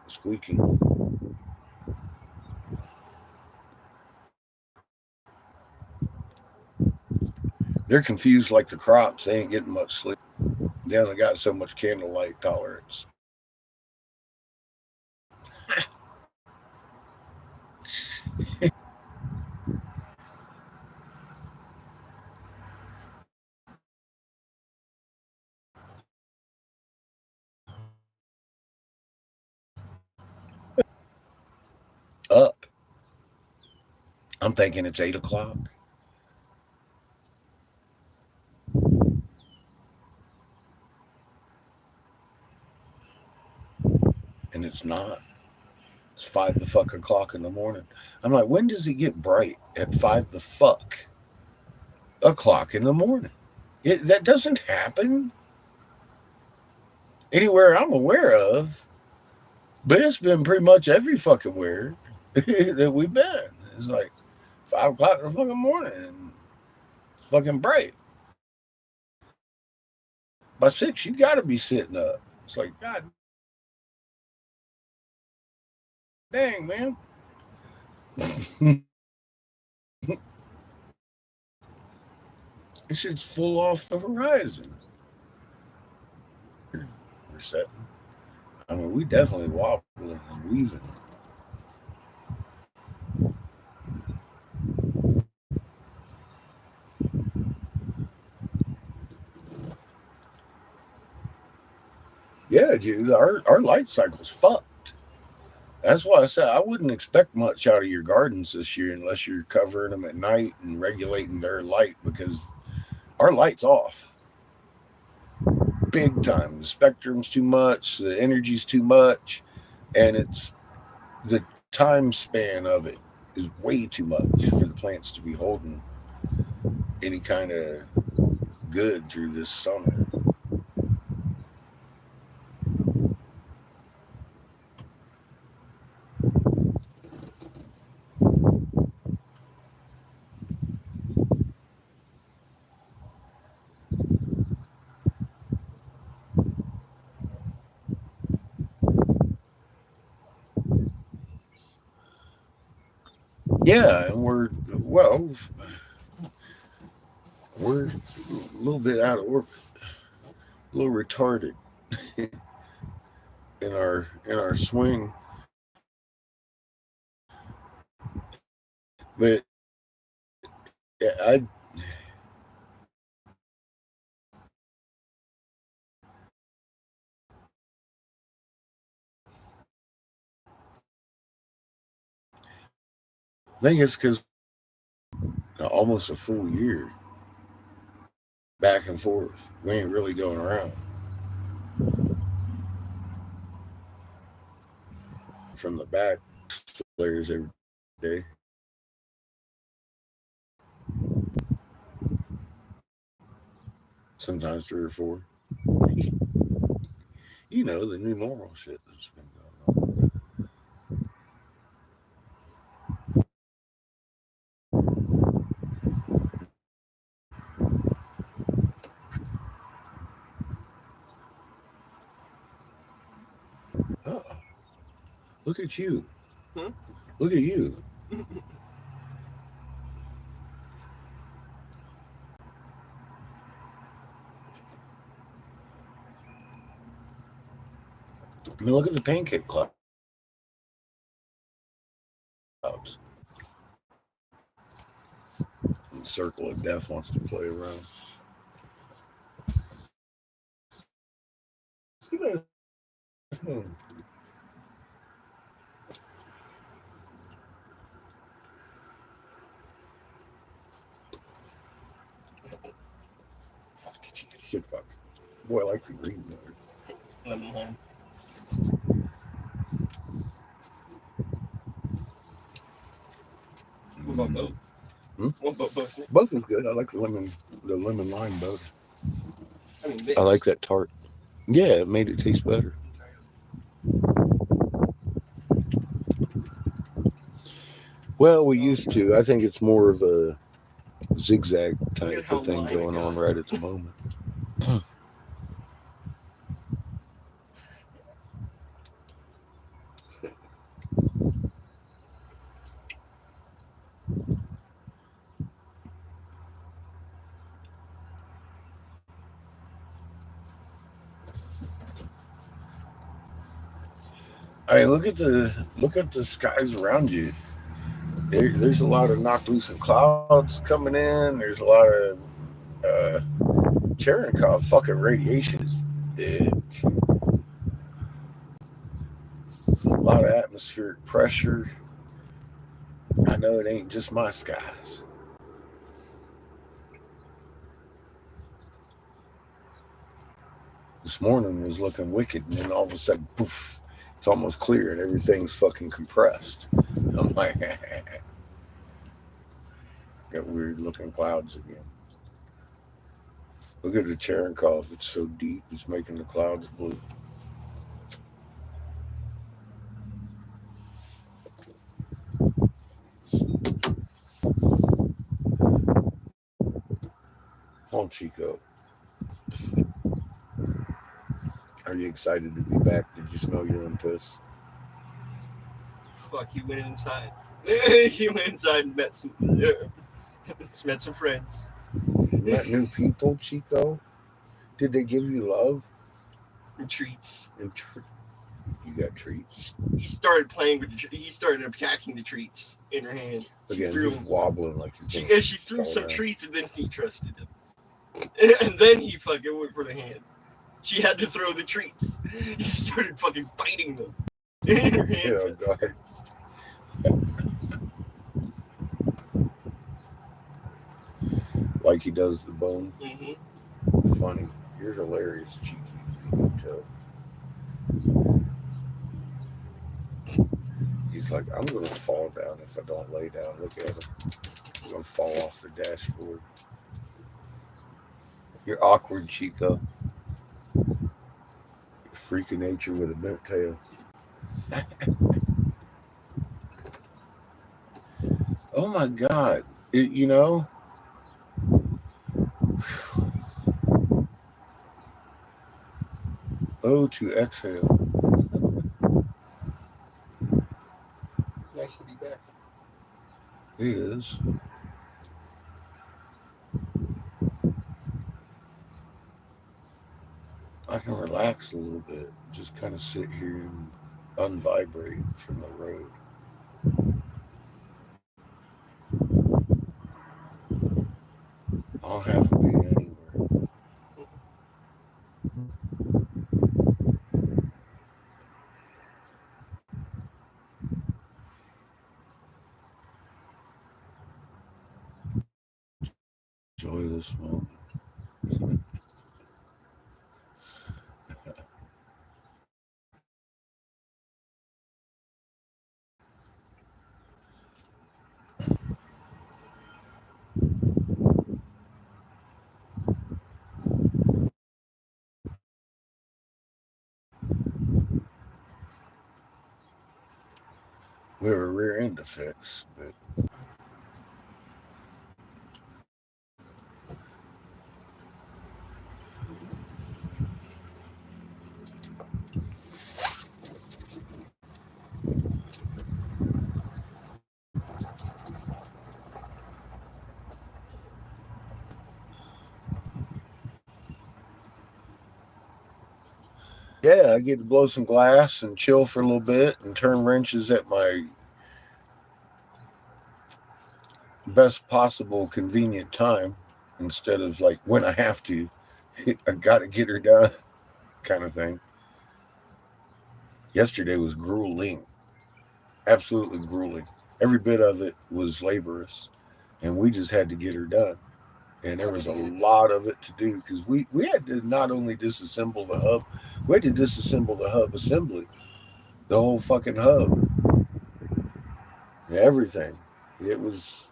squeaking. They're confused like the crops. They ain't getting much sleep. They only got so much candlelight tolerance. Up. I'm thinking it's 8 o'clock. And it's not. It's 5 the fuck o'clock in the morning. I'm like, when does it get bright at 5 the fuck o'clock in the morning? That doesn't happen anywhere I'm aware of. But it's been pretty much every fucking where that we've been. It's like 5 o'clock in the fucking morning and it's fucking bright. By 6, you gotta be sitting up. It's like, God dang, man. This shit's full off the horizon. We're setting. I mean, we definitely wobbling and weaving. you, our light cycle's fucked. That's why I said I wouldn't expect much out of your gardens this year unless you're covering them at night and regulating their light, because our light's off big time. The spectrum's too much, the energy's too much, and it's the time span of it is way too much for the plants to be holding any kind of good through this summer. Yeah, and we're a little bit out of orbit, a little retarded in our swing. But yeah, I think it's because almost a full year back and forth. We ain't really going around from the back players every day. Sometimes 3 or 4. You know, the new normal shit that's been going on. Uh-oh. Look at you. Look at you. I mean, look at the pancake clouds. The circle of death wants to play around. Shit, fuck. Boy, I like the green better. Lemon lime. What about both? What about both? Both is good. I like the lemon lime both. I mean, I like that tart. Yeah, it made it taste better. Well, we used to. I think it's more of a zigzag type of thing going on right at the moment. I mean, look at the skies around you. There's a lot of knocked loose and clouds coming in. There's a lot of Cherenkov fucking radiation is thick. A lot of atmospheric pressure. I know it ain't just my skies. This morning was looking wicked, and then all of a sudden, poof, it's almost clear and everything's fucking compressed. I'm like, got weird looking clouds again. Look at the Cherenkov. It's so deep, it's making the clouds blue. Oh, Chico. Are you excited to be back? Did you smell your own piss? Fuck, he went inside. He went inside and met some friends. Met new people, Chico? Did they give you love? And treats. You got treats? He started playing with he started attacking the treats in her hand. Again, just wobbling like you. She threw some treats and then he trusted him. And then he fucking went for the hand. She had to throw the treats. He started fucking fighting them in her hand. Oh, God. Like he does the bone. Mm-hmm. Funny. You're hilarious, cheeky. You can tell. He's like, I'm going to fall down if I don't lay down. Look at him. I'm going to fall off the dashboard. You're awkward, Chico. You're a freak of nature with a bent tail. Oh my God. You know? Oh, to exhale. Nice to be back. It is. I can relax a little bit. Just kind of sit here and unvibrate from the road. I don't have to be anywhere. Enjoy this moment. We have a rear end to fix, but yeah, I get to blow some glass and chill for a little bit and turn wrenches at my best possible convenient time instead of like when I have to. I got to get her done kind of thing. Yesterday was grueling, absolutely grueling. Every bit of it was laborious, and we just had to get her done. And there was a lot of it to do because we had to not only disassemble the hub, we had to disassemble the hub assembly, the whole fucking hub, everything. It was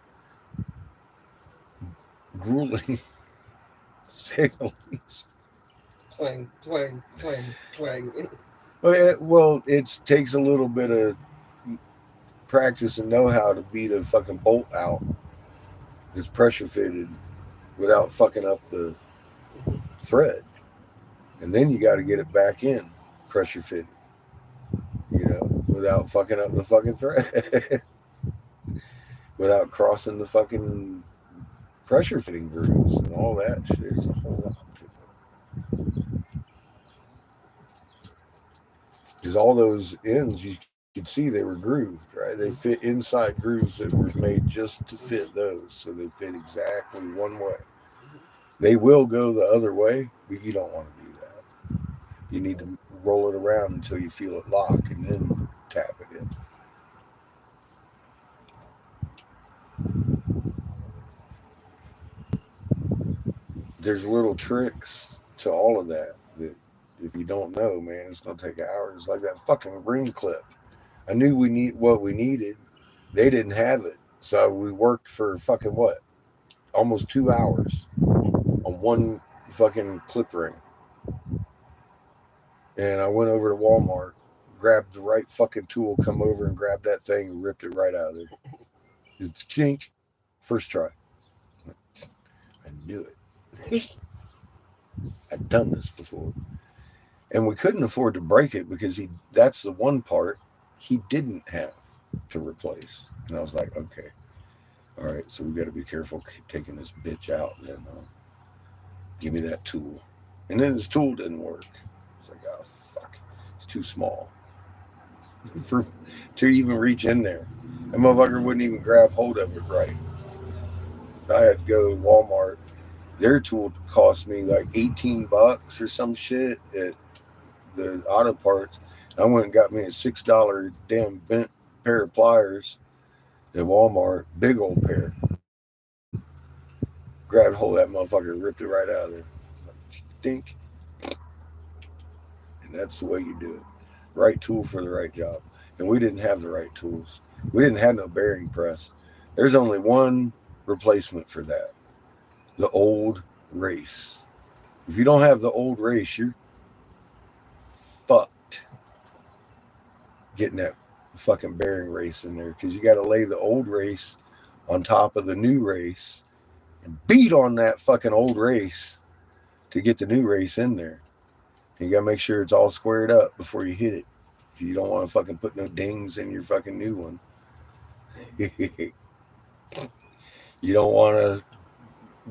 grueling, to say the least. Clang, clang, clang, clang. Well, it takes a little bit of practice and know-how to beat a fucking bolt out that's pressure fitted without fucking up the thread. And then you got to get it back in pressure fitted, without fucking up the fucking thread. Without crossing the fucking pressure fitting grooves and all that shit. There's a whole lot to it. Because all those ends, you could see they were grooved, right? They fit inside grooves that were made just to fit those. So they fit exactly one way. They will go the other way, but you don't want to do that. You need to roll it around until you feel it lock and then tap it in. There's little tricks to all of that if you don't know, man, it's going to take hours. Like that fucking ring clip. I knew we need what we needed. They didn't have it. So we worked for fucking what? Almost 2 hours on one fucking clip ring. And I went over to Walmart, grabbed the right fucking tool, come over and grabbed that thing and ripped it right out of there. Just chink. First try. I knew it. I'd done this before. And we couldn't afford to break it because that's the one part he didn't have to replace. And I was like, okay, all right, so we got to be careful taking this bitch out. And then give me that tool. And then his tool didn't work. It's like, oh, fuck, it's too small to even reach in there. That motherfucker wouldn't even grab hold of it right. I had to go to Walmart, Their tool cost me like $18 or some shit at the auto parts. I went and got me a $6 damn bent pair of pliers at Walmart, big old pair. Grabbed hold of that motherfucker, ripped it right out of there. Dink. And that's the way you do it. Right tool for the right job. And we didn't have the right tools. We didn't have no bearing press. There's only one replacement for that. The old race. If you don't have the old race, you're fucked getting that fucking bearing race in there, because you got to lay the old race on top of the new race and beat on that fucking old race to get the new race in there. And you got to make sure it's all squared up before you hit it. You don't want to fucking put no dings in your fucking new one. You don't want to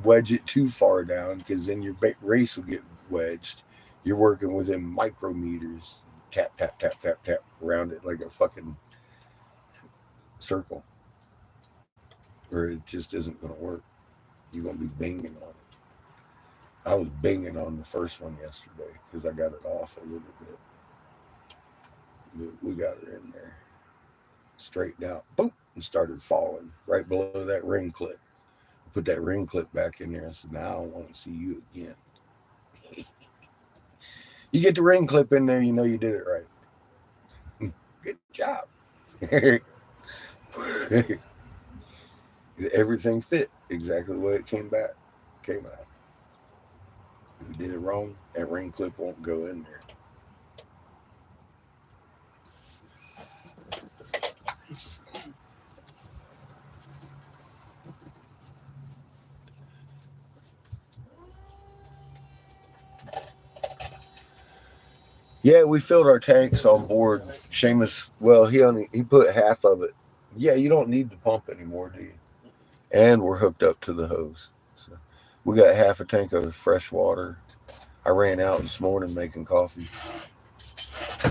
wedge it too far down, because then your race will get wedged. You're working within micrometers. Tap, tap, tap, tap, tap around it like a fucking circle, or it just isn't going to work. You're going to be banging on it. I was banging on the first one yesterday because I got it off a little bit. We got her in there, straightened out, boom, and started falling right below that ring clip. Put that ring clip back in there. I said, now I don't want to see you again. You get the ring clip in there, you know you did it right. Good job. Everything fit exactly the way it came out. If you did it wrong, that ring clip won't go in there. Yeah, we filled our tanks on board. Seamus, well, he put half of it. Yeah, you don't need to pump anymore, do you? And we're hooked up to the hose. So we got half a tank of fresh water. I ran out this morning making coffee.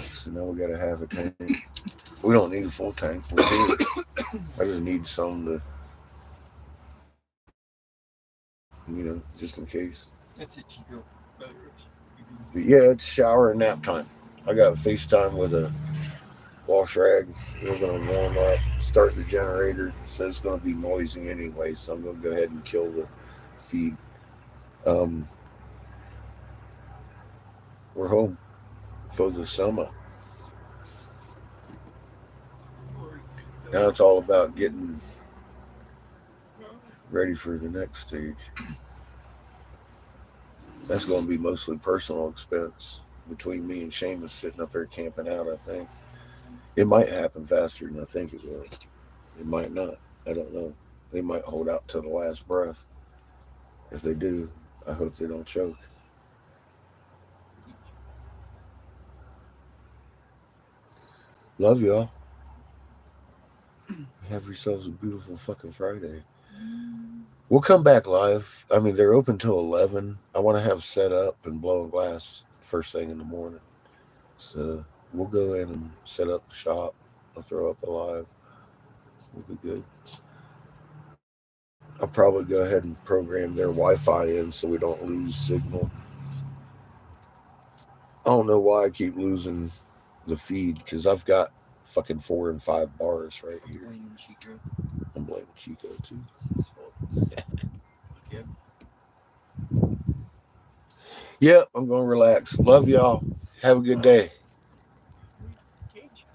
So now we got to have a tank. We don't need a full tank. We're good. I just need some to, just in case. That's it, Chico. But yeah, it's shower and nap time. I got FaceTime with a wash rag. We're going to warm up, start the generator. So it's going to be noisy anyway, so I'm going to go ahead and kill the feed. We're home for the summer. Now it's all about getting ready for the next stage. That's going to be mostly personal expense between me and Seamus sitting up there camping out, I think. It might happen faster than I think it will. It might not. I don't know. They might hold out till the last breath. If they do, I hope they don't choke. Love y'all. Have yourselves a beautiful fucking Friday. We'll come back live. I mean, they're open till 11. I want to have set up and blowing glass first thing in the morning. So we'll go in and set up the shop. I'll throw up a live. We'll be good. I'll probably go ahead and program their Wi-Fi in so we don't lose signal. I don't know why I keep losing the feed, because I've got fucking 4 and 5 bars right here. Blaming Chico. I'm blaming Chico too. It's his fault. Okay. Yeah, I'm going to relax. Love y'all. Have a good day. Cage.